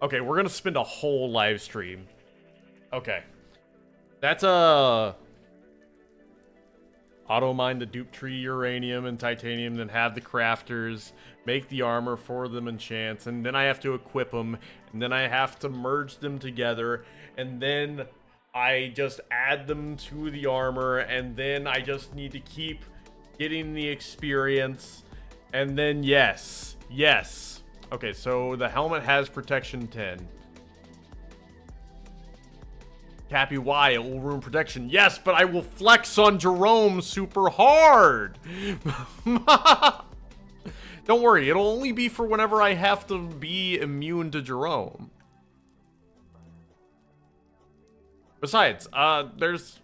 Okay, we're gonna spend a whole live stream. Okay, that's a auto mine the dupe tree uranium and titanium, then have the crafters make the armor for them enchants, and then I have to equip them, and then I have to merge them together, and then I just add them to the armor, and then I just need to keep getting the experience, and then yes. Okay, so the helmet has protection 10. Cappy, why? It will ruin protection. Yes, but I will flex on Jerome super hard. Don't worry, it'll only be for whenever I have to be immune to Jerome. Besides, there's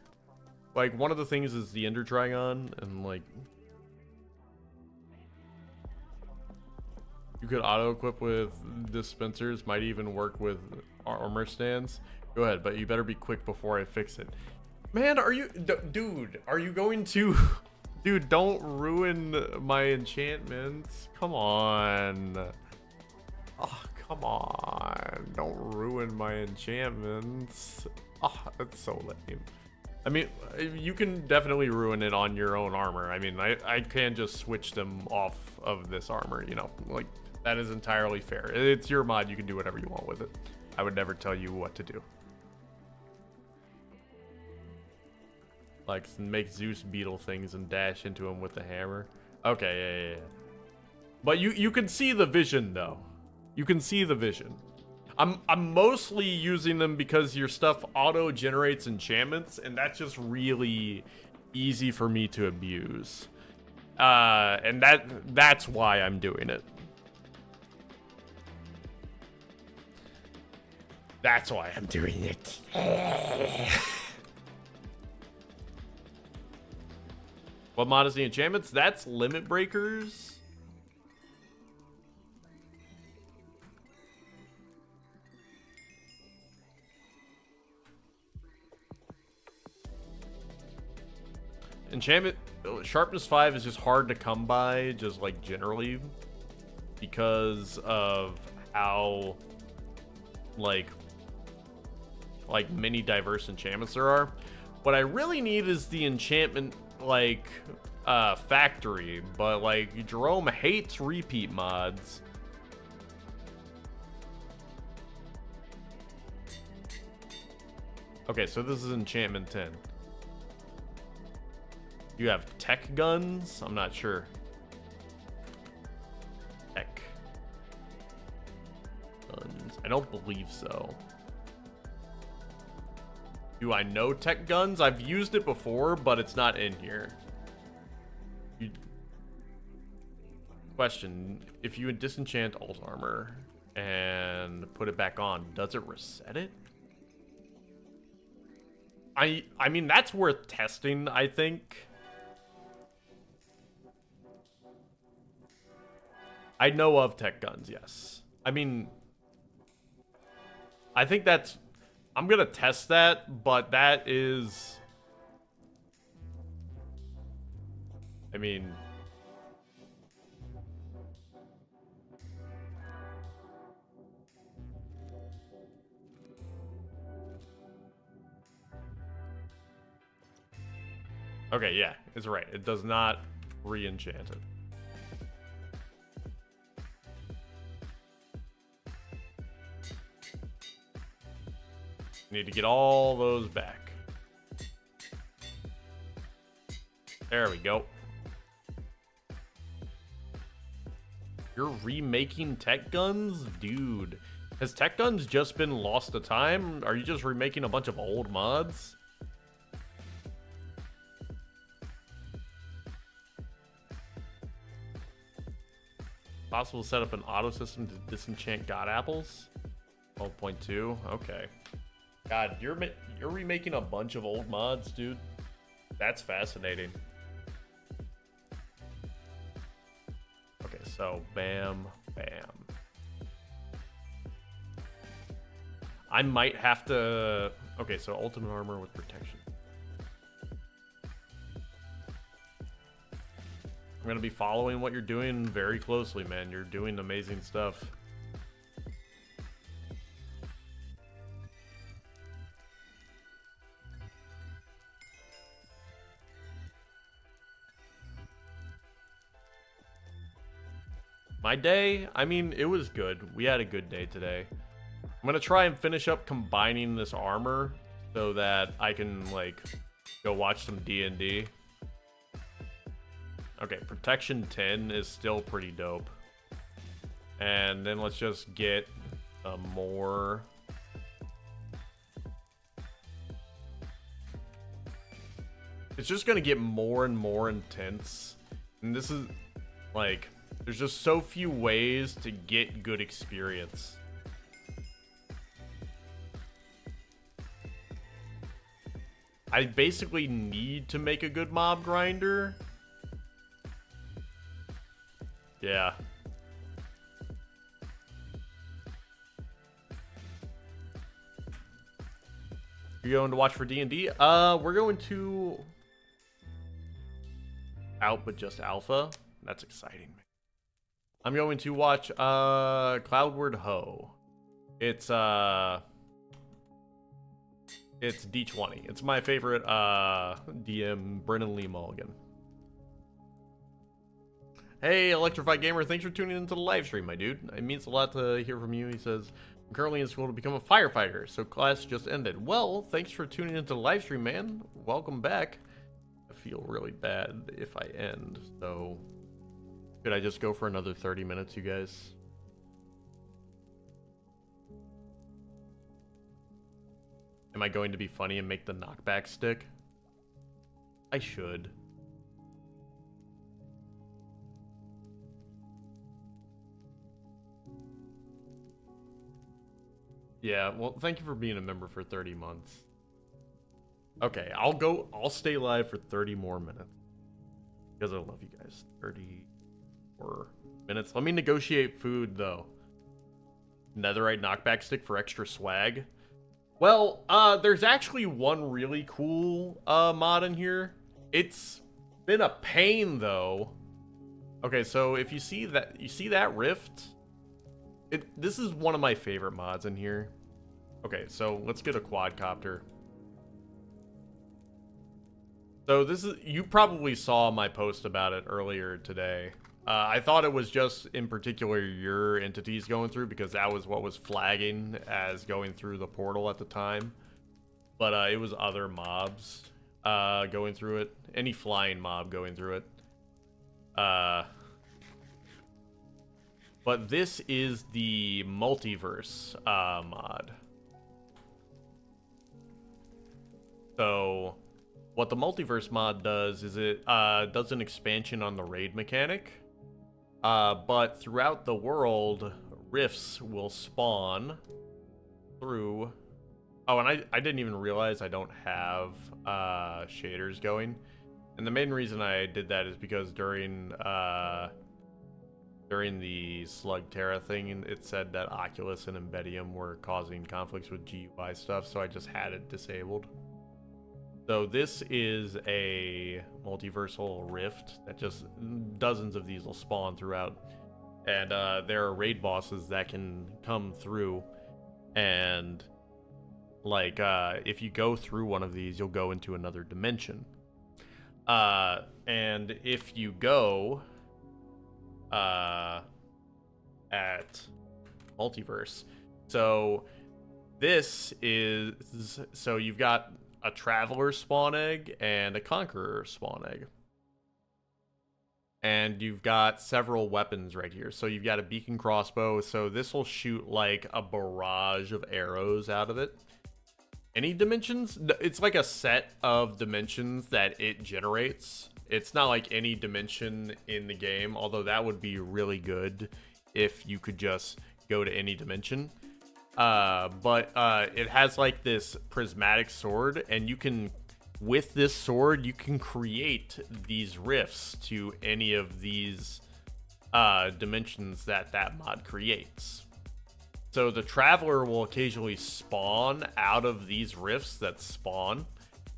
like one of the things is the Ender Dragon, and like you could auto-equip with dispensers, might even work with armor stands. Go ahead, but you better be quick before I fix it. Man, are you... Dude, are you going to... Dude, don't ruin my enchantments. Come on. Oh, come on. Don't ruin my enchantments. Oh, that's so lame. I mean, you can definitely ruin it on your own armor. I mean, I can just switch them off of this armor, you know, like... That is entirely fair. It's your mod. You can do whatever you want with it. I would never tell you what to do. Like, make Zeus beetle things and dash into them with the hammer. Okay, yeah. But you can see the vision, though. You can see the vision. I'm mostly using them because your stuff auto-generates enchantments, and that's just really easy for me to abuse. And that's why I'm doing it. That's why I'm doing it. What mod is the enchantments? That's limit breakers. Enchantment sharpness 5 is just hard to come by, just like generally, because of how like many diverse enchantments there are. What I really need is the enchantment like factory, but like Jerome hates repeat mods. Okay, so this is enchantment 10. You have tech guns? I'm not sure. Tech guns. I don't believe so. Do I know tech guns? I've used it before, but it's not in here. Question. If you disenchant alt armor and put it back on. Does it reset it? I mean, that's worth testing, I think. I know of tech guns, yes. I mean, I think that's... I'm gonna test that, but that is... I mean... Okay, yeah, it's right. It does not re-enchant it. Need to get all those back. There we go. You're remaking tech guns? Dude. Has tech guns just been lost to time? Are you just remaking a bunch of old mods? Possible to set up an auto system to disenchant god apples? 12.2, okay. God, you're remaking a bunch of old mods, dude. That's fascinating. Okay, so bam, bam. I might have to... Okay, so ultimate armor with protection. I'm gonna be following what you're doing very closely, man. You're doing amazing stuff. My day, I mean, it was good. We had a good day today. I'm gonna try and finish up combining this armor so that I can, like, go watch some D&D. Okay, protection 10 is still pretty dope. And then let's just get more... It's just gonna get more and more intense. And this is, like... There's just so few ways to get good experience. I basically need to make a good mob grinder. Yeah. You going to watch for D&D? We're going to... Out, but just alpha. That's exciting. I'm going to watch Cloudward Ho. It's D20. It's my favorite DM, Brennan Lee Mulligan. Hey, Electrified Gamer, thanks for tuning into the live stream, my dude. It means a lot to hear from you. He says, I'm currently in school to become a firefighter, so class just ended. Well, thanks for tuning into the live stream, man. Welcome back. I feel really bad if I end, so... Could I just go for another 30 minutes, you guys? Am I going to be funny and make the knockback stick? I should. Yeah, well, thank you for being a member for 30 months. Okay, I'll stay live for 30 more minutes. Because I love you guys. 30 more minutes. Let me negotiate food, though. Netherite knockback stick for extra swag. Well, there's actually one really cool mod in here. It's been a pain, though. Okay, so if you see that rift? This is one of my favorite mods in here. Okay, so let's get a quadcopter. So this is, you probably saw my post about it earlier today. I thought it was just in particular your entities going through because that was what was flagging as going through the portal at the time. But it was other mobs going through it. Any flying mob going through it. But this is the Multiverse mod. So what the Multiverse mod does is it does an expansion on the raid mechanic. But throughout the world, rifts will spawn through. Oh, and I didn't even realize I don't have shaders going. And the main reason I did that is because during the Slug Terra thing, it said that Oculus and Embedium were causing conflicts with GUI stuff, so I just had it disabled. So this is a multiversal rift that just dozens of these will spawn throughout. And there are raid bosses that can come through, and like if you go through one of these, you'll go into another dimension. And if you go at Multiverse, so this is, so you've got a Traveler spawn egg and a Conqueror spawn egg. And you've got several weapons right here. So you've got a beacon crossbow, so this will shoot like a barrage of arrows out of it. Any dimensions, it's like a set of dimensions that it generates. It's not like any dimension in the game, although that would be really good if you could just go to any dimension. But it has like this prismatic sword, and you can, with this sword, you can create these rifts to any of these dimensions that mod creates. So the Traveler will occasionally spawn out of these rifts that spawn,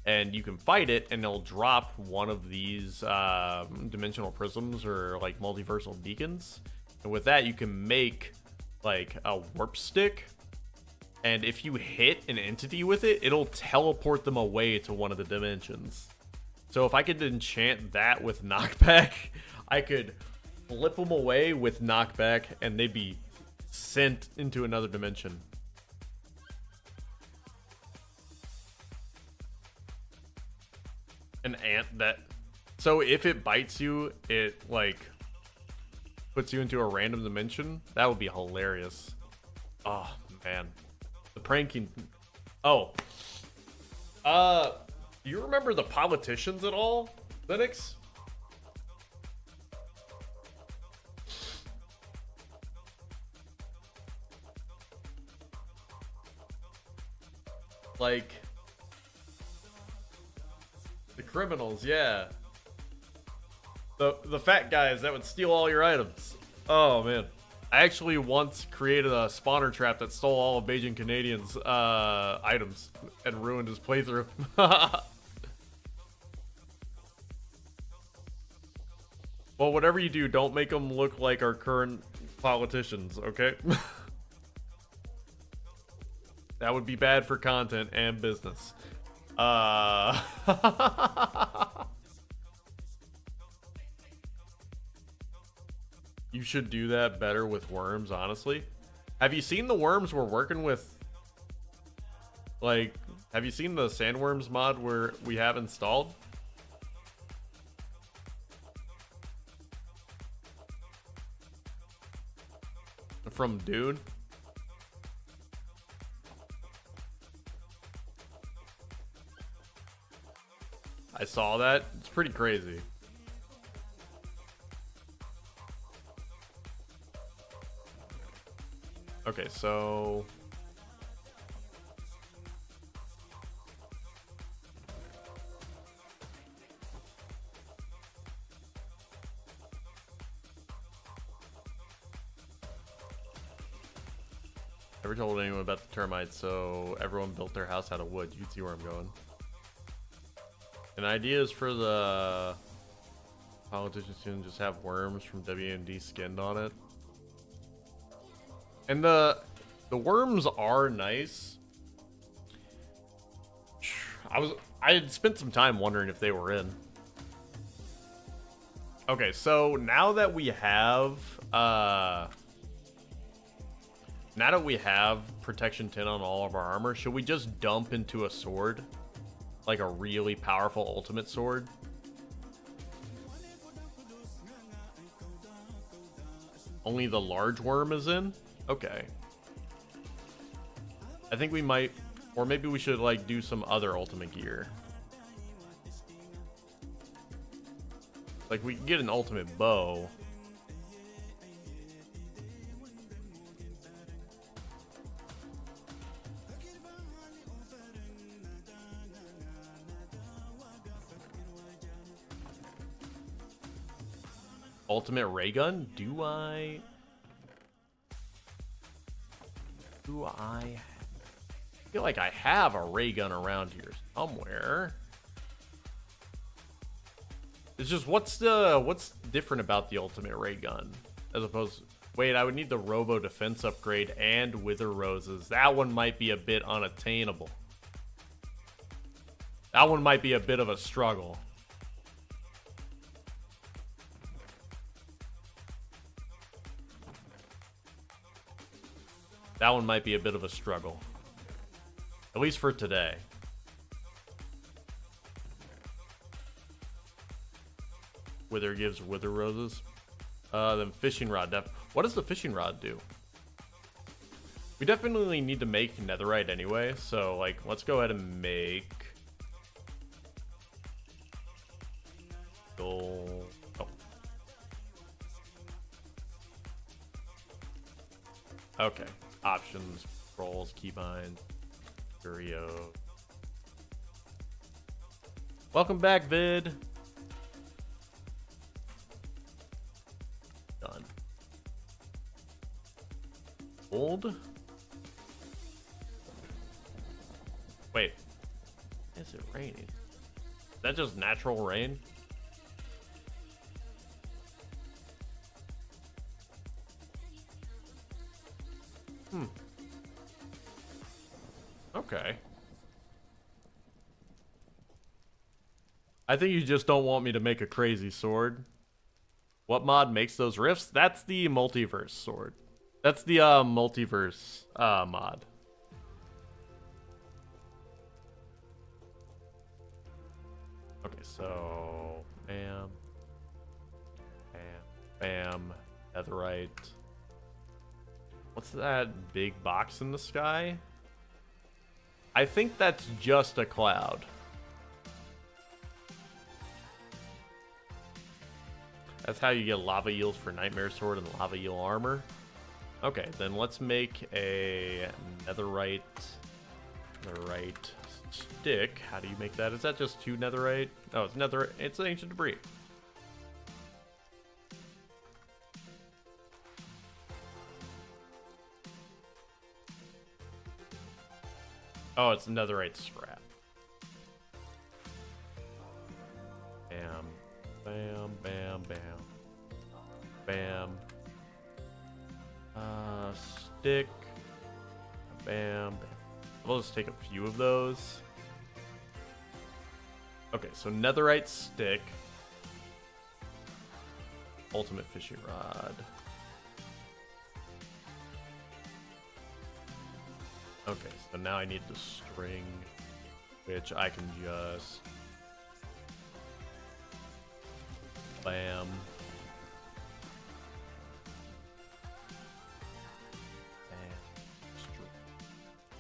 and you can fight it, and it'll drop one of these dimensional prisms or like multiversal beacons. And with that, you can make like a warp stick. And if you hit an entity with it, it'll teleport them away to one of the dimensions. So if I could enchant that with knockback, I could flip them away with knockback, and they'd be sent into another dimension. An ant that... So if it bites you, it, like, puts you into a random dimension? That would be hilarious. Oh, man. The pranking. Oh. Do you remember the politicians at all, Linux? Like the criminals, yeah. The fat guys that would steal all your items. Oh man. I actually once created a spawner trap that stole all of Beijing Canadian's items and ruined his playthrough. Well, whatever you do, don't make them look like our current politicians, okay? That would be bad for content and business. You should do that better with worms, honestly. Have you seen the worms we're working with? Like, have you seen the sandworms mod where we have installed? From Dune? I saw that. It's pretty crazy. Okay, so... Never told anyone about the termites, so everyone built their house out of wood. You can see where I'm going. And ideas for the politicians can just have worms from WMD skinned on it. And the worms are nice. I had spent some time wondering if they were in. Okay, so now that we have protection 10 on all of our armor, should we just dump into a sword? Like a really powerful ultimate sword? Only the large worm is in? Okay. I think we might, or maybe we should like do some other ultimate gear. Like we can get an ultimate bow. Ultimate ray gun? Do I feel like I have a ray gun around here somewhere. It's just what's different about the ultimate ray gun as opposed. Wait, I would need the Robo defense upgrade and Wither Roses. That one might be a bit unattainable. That one might be a bit of a struggle. That one might be a bit of a struggle. At least for today. Wither gives Wither Roses. Then fishing rod. What does the fishing rod do? We definitely need to make netherite anyway. So, like, let's go ahead and make... gold. Oh. Okay. Options, roles, keybinds, curio. Welcome back, vid. Done. Gold. Wait. Is it raining? Is that just natural rain? Okay. I think you just don't want me to make a crazy sword. What mod makes those rifts? That's the Multiverse sword. That's the Multiverse mod. Okay, so bam, bam, bam, netherite. What's that big box in the sky? I think that's just a cloud. That's how you get lava eels for Nightmare Sword and lava eel armor. Okay, then let's make a netherite stick. How do you make that? Is that just 2 netherite? Oh, it's netherite. It's ancient debris. Oh, it's netherite scrap. Bam, bam, bam, bam, bam. Stick. Bam, bam. We'll just take a few of those. Okay, so netherite stick. Ultimate fishing rod. Okay, so now I need the string, which I can just bam.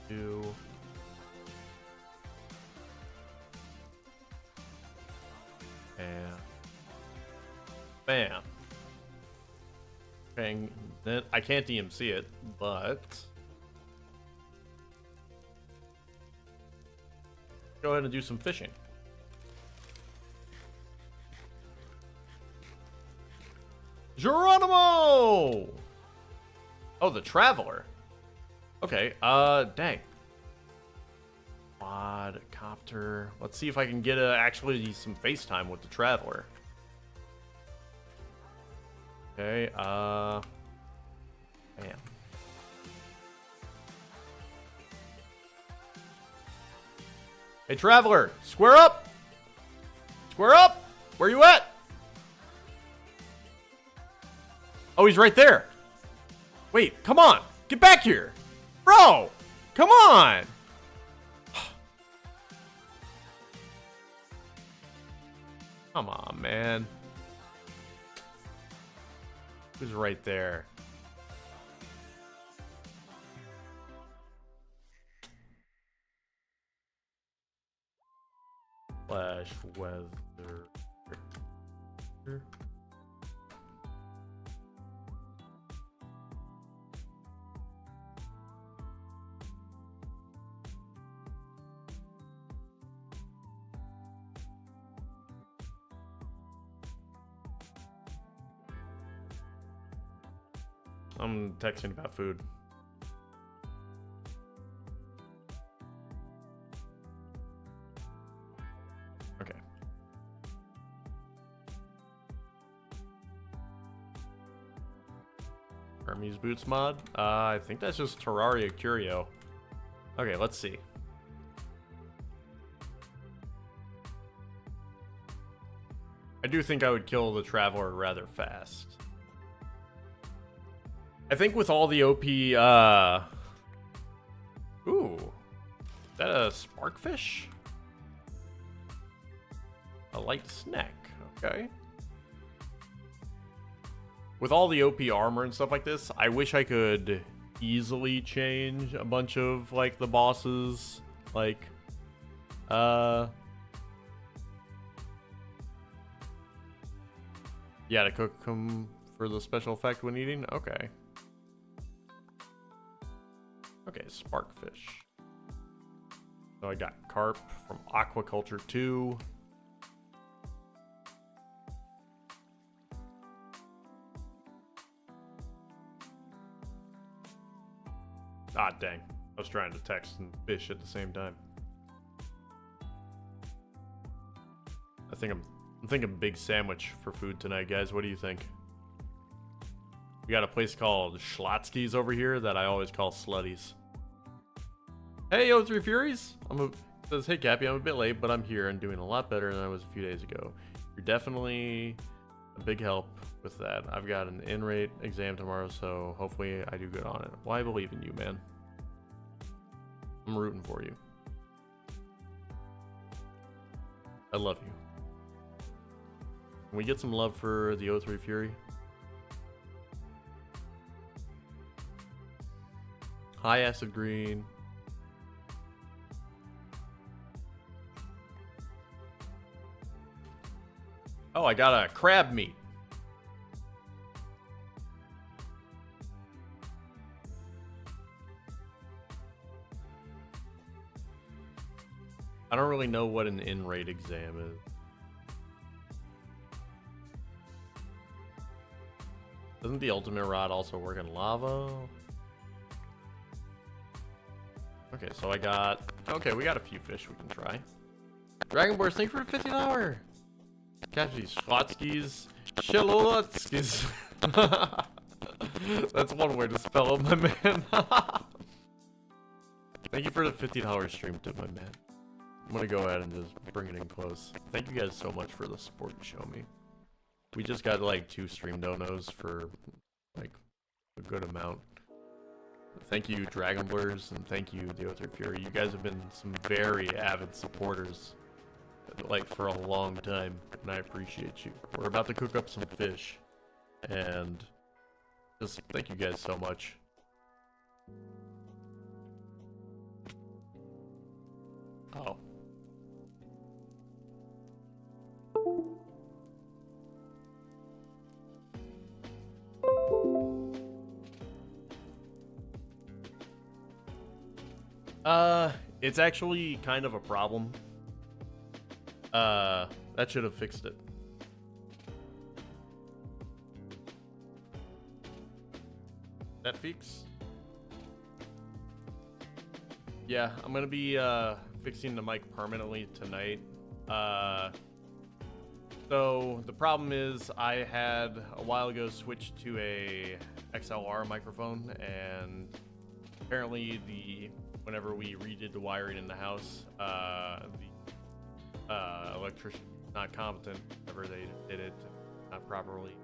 Do and bam. Bang. Then I can't DMC it, but go ahead and do some fishing. Geronimo! Oh, the Traveler. Okay, dang. Quadcopter. Let's see if I can get actually some FaceTime with the Traveler. Okay, bam. Hey, Traveler, square up! Square up! Where you at? Oh, he's right there. Wait, come on. Get back here. Bro, come on. Come on, man. Who's right there? Flash weather. I'm texting about food. Okay. Hermes boots mod? I think that's just Terraria Curio. Okay, let's see. I do think I would kill the Traveler rather fast. I think with all the OP, ooh. Is that a sparkfish? A light snack, okay. With all the OP armor and stuff like this, I wish I could easily change a bunch of, like, the bosses. Like, yeah, to cook them for the special effect when eating? Okay. Okay, sparkfish. So I got carp from Aquaculture 2. Ah, dang. I was trying to text and fish at the same time. I'm thinking big sandwich for food tonight, guys. What do you think? We got a place called Schlotsky's over here that I always call Slutties. Hey, O3 Furies! Says, hey Cappy, I'm a bit late, but I'm here and doing a lot better than I was a few days ago. You're definitely a big help with that. I've got an in-rate exam tomorrow, so hopefully I do good on it. Well, I believe in you, man. I'm rooting for you. I love you. Can we get some love for the O3 Fury? High acid green. Oh, I got a crab meat. I don't really know what an in-rate exam is. Doesn't the ultimate rod also work in lava? Okay, so I got... Okay, we got a few fish we can try. Dragon Boars, thank you for the $50. Catch these Schlotsky's. Shalotskis. That's one way to spell it, my man. Thank you for the $50 stream tip, my man. I'm gonna go ahead and just bring it in close. Thank you guys so much for the support you show me. We just got like 2 stream donos for like a good amount. Thank you, Dragon Blurs, and thank you, the O3 Fury. You guys have been some very avid supporters, like, for a long time, and I appreciate you. We're about to cook up some fish, and just thank you guys so much. Oh. It's actually kind of a problem. That should have fixed it. That fix? Yeah, I'm gonna be fixing the mic permanently tonight. So the problem is I had a while ago switched to a XLR microphone, and apparently whenever we redid the wiring in the house, the electrician not competent whenever they did it, not properly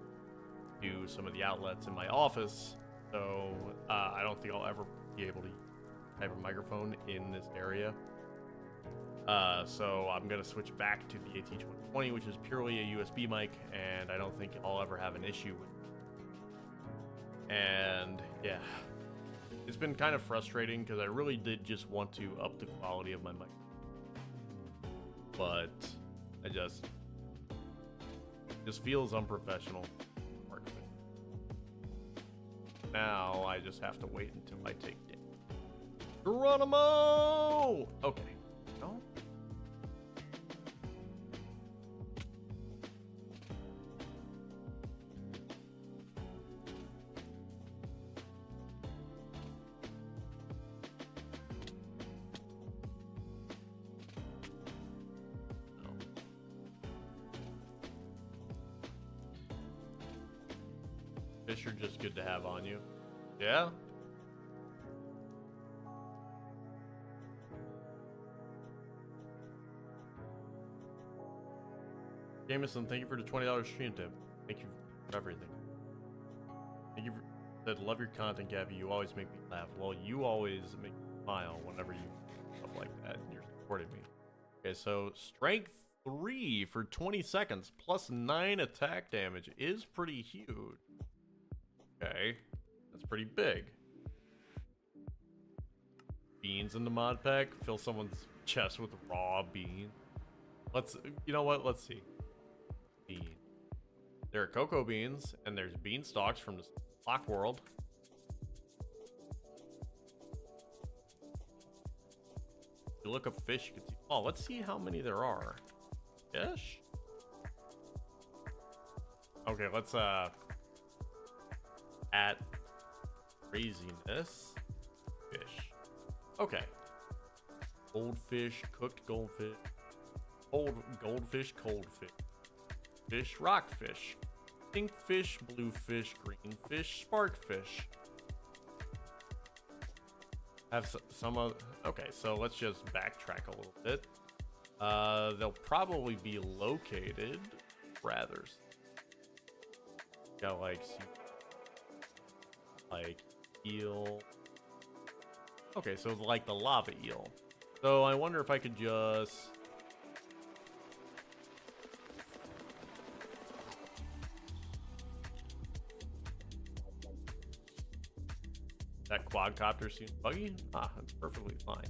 do some of the outlets in my office. So I don't think I'll ever be able to have a microphone in this area. So I'm gonna switch back to the AT2020, which is purely a USB mic, and I don't think I'll ever have an issue with it. And yeah, it's been kind of frustrating because I really did just want to up the quality of my mic, but it just feels unprofessional. Now I just have to wait until I take damage. Geronimo! Okay. No? fish are just good to have on you. Yeah? Jameson, thank you for the $20 stream tip. Thank you for everything. Thank you for that. Love your content, Gabby. You always make me laugh. Well, you always make me smile whenever you do stuff like that, and you're supporting me. Okay, so strength 3 for 20 seconds plus 9 attack damage is pretty huge. Okay, that's pretty big. Beans in the mod pack. Fill someone's chest with raw beans. You know what? Let's see. Bean. There are cocoa beans, and there's bean stalks from the Block World. If you look up fish, you can see. Oh, let's see how many there are. Fish? Okay, let's at craziness fish. Okay. Goldfish, cooked goldfish, goldfish, cold fish. Fish, rockfish, pink fish, blue fish, green fish, spark fish. Have some other. Okay, so let's just backtrack a little bit. They'll probably be located rather. Got like eel. Okay, so like the lava eel. So I wonder if I could just. That quadcopter seems buggy? Ah, that's perfectly fine.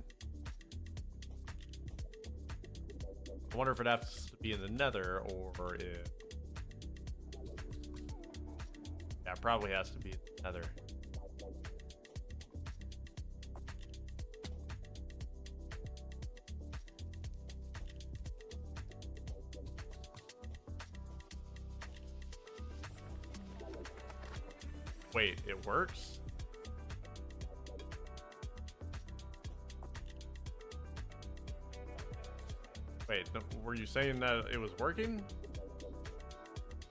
I wonder if it has to be in the Nether or if... Yeah, it probably has to be in the Nether. Wait, it works? Wait, no, were you saying that it was working?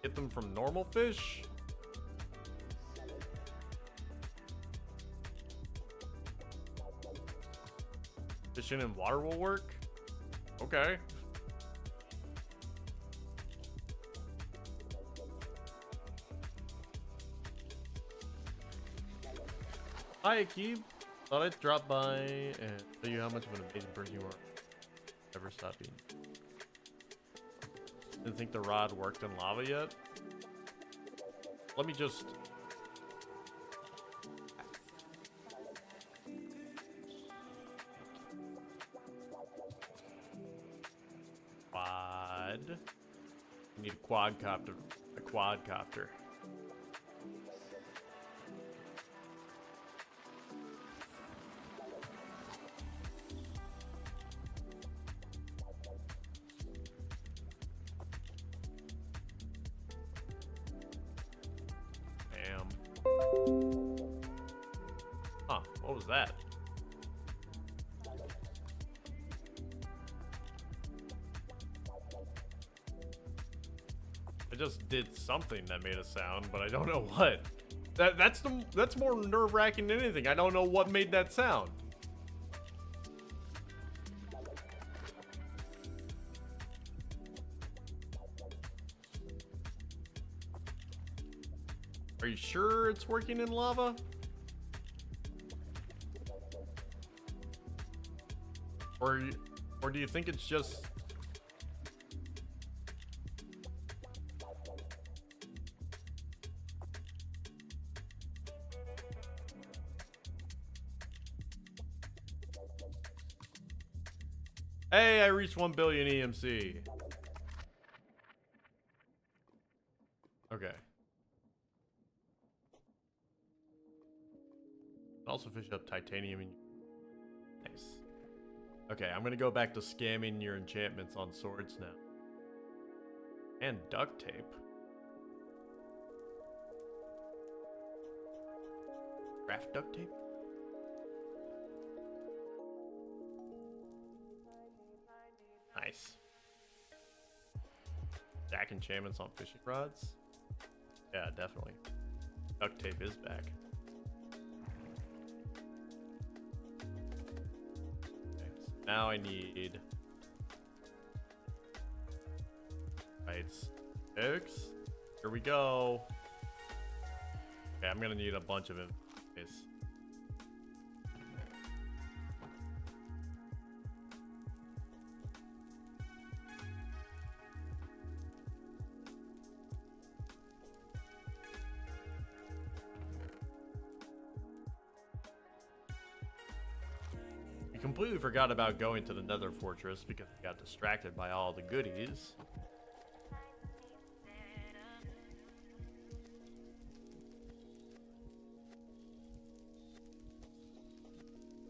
Get them from normal fish? Fishing in water will work? Okay. Hi, Akib. Thought I'd drop by and tell you how much of an amazing person you are. Never stop being. Didn't think the rod worked in lava yet. Let me just. Quad. We need a quadcopter. A quadcopter. Huh, what was that? I just did something that made a sound, but I don't know what. That's more nerve-wracking than anything. I don't know what made that sound. Are you sure it's working in lava? Or do you think it's just... Hey, I reached 1 billion EMC. Okay. Also fish up titanium and... Nice. Okay, I'm gonna go back to scamming your enchantments on swords now. And duct tape. Craft duct tape? Nice. Stack enchantments on fishing rods? Yeah, definitely. Duct tape is back. Okay, so now I need... Right, 6. Here we go. Okay, I'm gonna need a bunch of it. We completely forgot about going to the Nether fortress because we got distracted by all the goodies.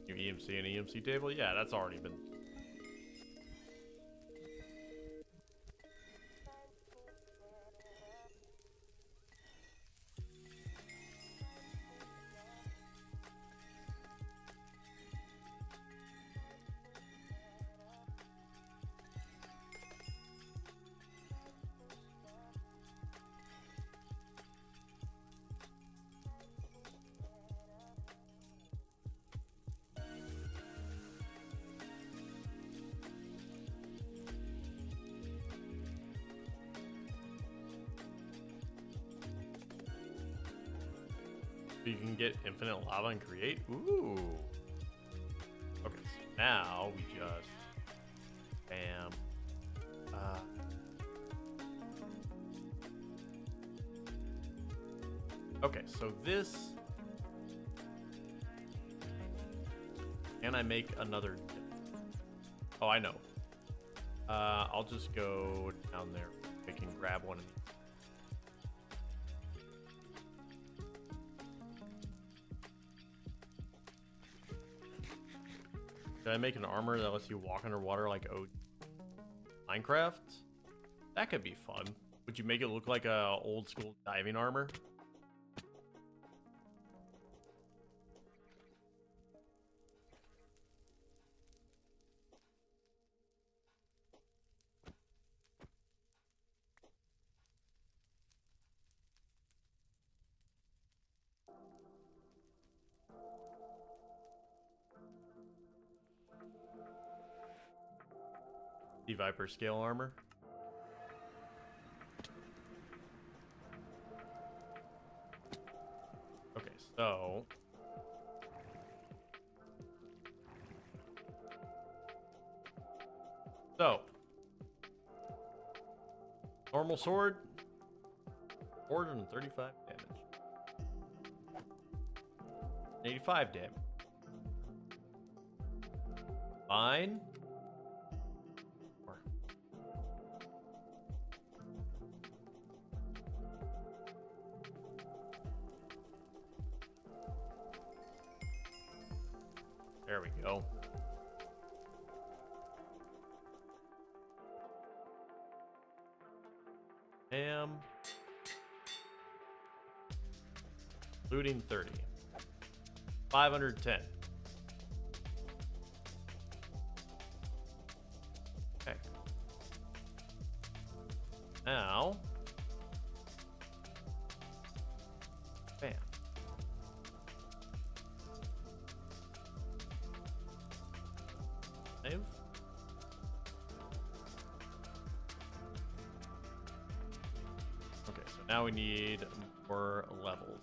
New EMC and EMC table? Yeah, that's already been... You can get infinite lava and create? Ooh. Okay, so now we just... Bam. Okay, so this... Can I make another... Oh, I know. I'll just go down there. I can grab one of these. Did I make an armor that lets you walk underwater like Minecraft? That could be fun. Would you make it look like a old school diving armor? The Viper scale armor. Okay, so normal sword, 435 damage, 85 damage. Fine. There we go. Looting 30. 510. Okay. Now. Bam. Save. Okay, so now we need more levels.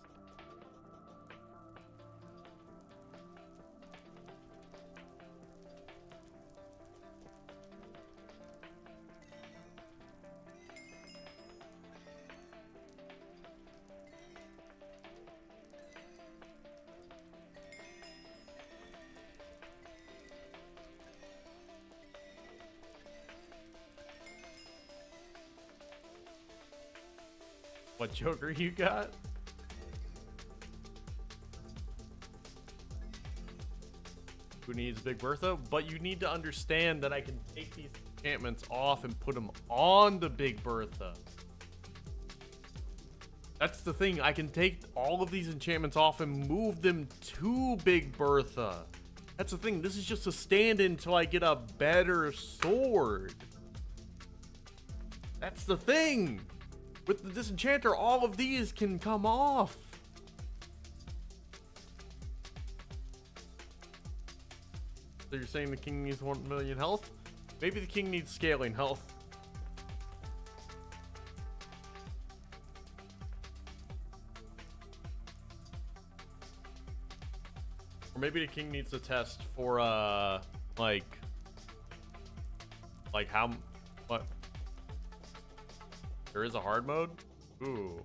What Joker you got? Who needs Big Bertha? But you need to understand that I can take these enchantments off and put them on the Big Bertha. That's the thing. I can take all of these enchantments off and move them to Big Bertha. That's the thing. This is just a stand-in until I get a better sword. That's the thing. With the disenchanter, all of these can come off. So you're saying the king needs 1 million health? Maybe the king needs scaling health. Or maybe the king needs to test for, like how, what? There is a hard mode? Ooh.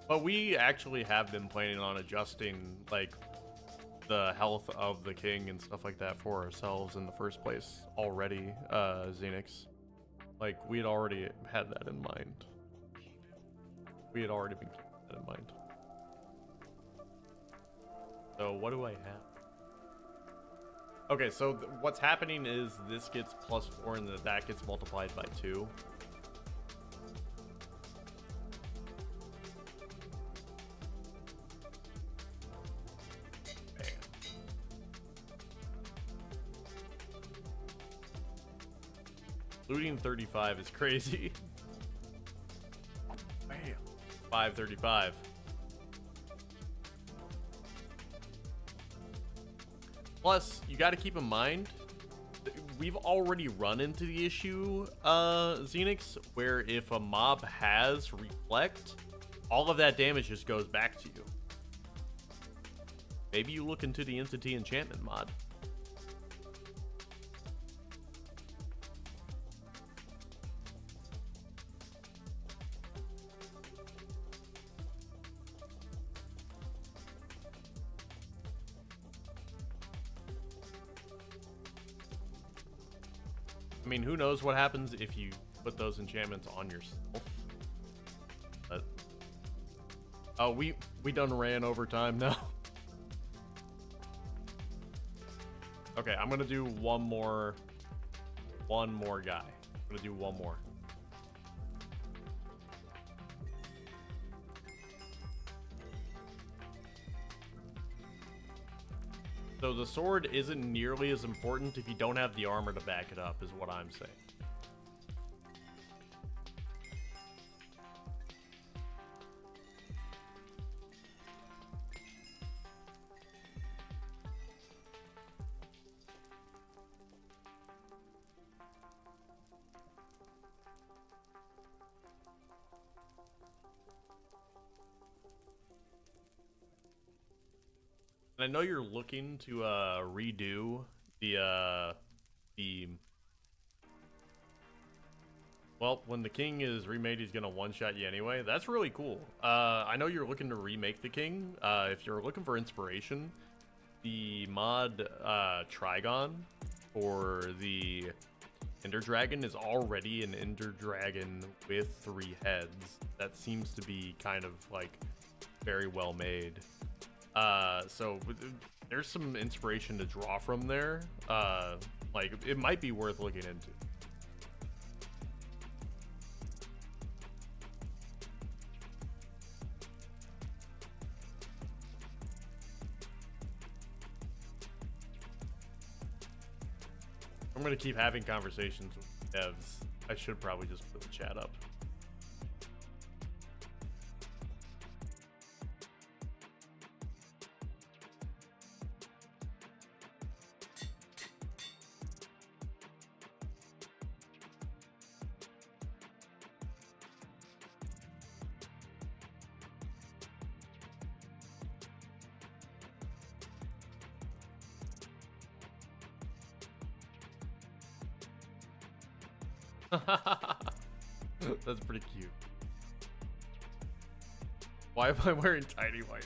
But we actually have been planning on adjusting, like, the health of the king and stuff like that for ourselves in the first place already, Xenix. Like, we had already had that in mind. We had already been keeping that in mind. So, what do I have? Okay, so what's happening is this gets +4 and that gets multiplied by 2. Looting 35 is crazy. Bam. 535. Plus, you got to keep in mind, we've already run into the issue, Xenix, where if a mob has reflect, all of that damage just goes back to you. Maybe you look into the entity enchantment mod. I mean, who knows what happens if you put those enchantments on yourself? But oh, we done ran over time now. Okay, I'm gonna do one more guy. I'm gonna do one more. So the sword isn't nearly as important if you don't have the armor to back it up, is what I'm saying. And I know you're looking to redo the well, when the king is remade, he's gonna one-shot you anyway. That's really cool. I know you're looking to remake the king. If you're looking for inspiration, the mod Trigon for the Ender Dragon is already an Ender Dragon with 3 heads. That seems to be kind of like very well made. So there's some inspiration to draw from there. Like it might be worth looking into. I'm gonna keep having conversations with devs. I should probably just put the chat up. That's pretty cute. Why am I wearing tiny white?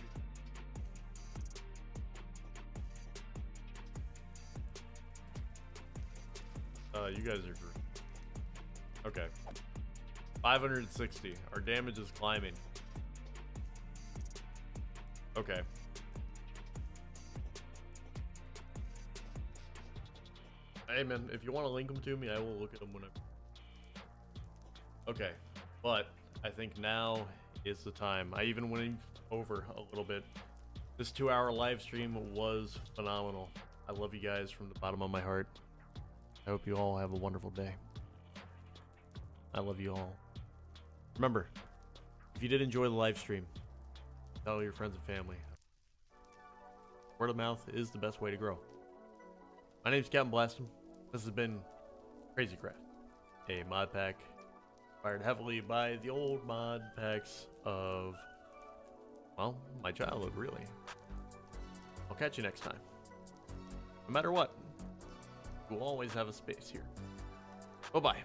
You guys are great. Okay. 560. Our damage is climbing. Okay. Hey man, if you want to link them to me, I will look at them whenever. Okay, but I think now is the time. I even went over a little bit. This 2-hour live stream was phenomenal. I love you guys from the bottom of my heart. I hope you all have a wonderful day. I love you all. Remember, if you did enjoy the live stream, tell your friends and family. Word of mouth is the best way to grow. My name's Captain Blastum. This has been Crazy Craft, a mod pack inspired heavily by the old mod packs of, well, my childhood, really. I'll catch you next time. No matter what, we'll always have a space here. Bye-bye.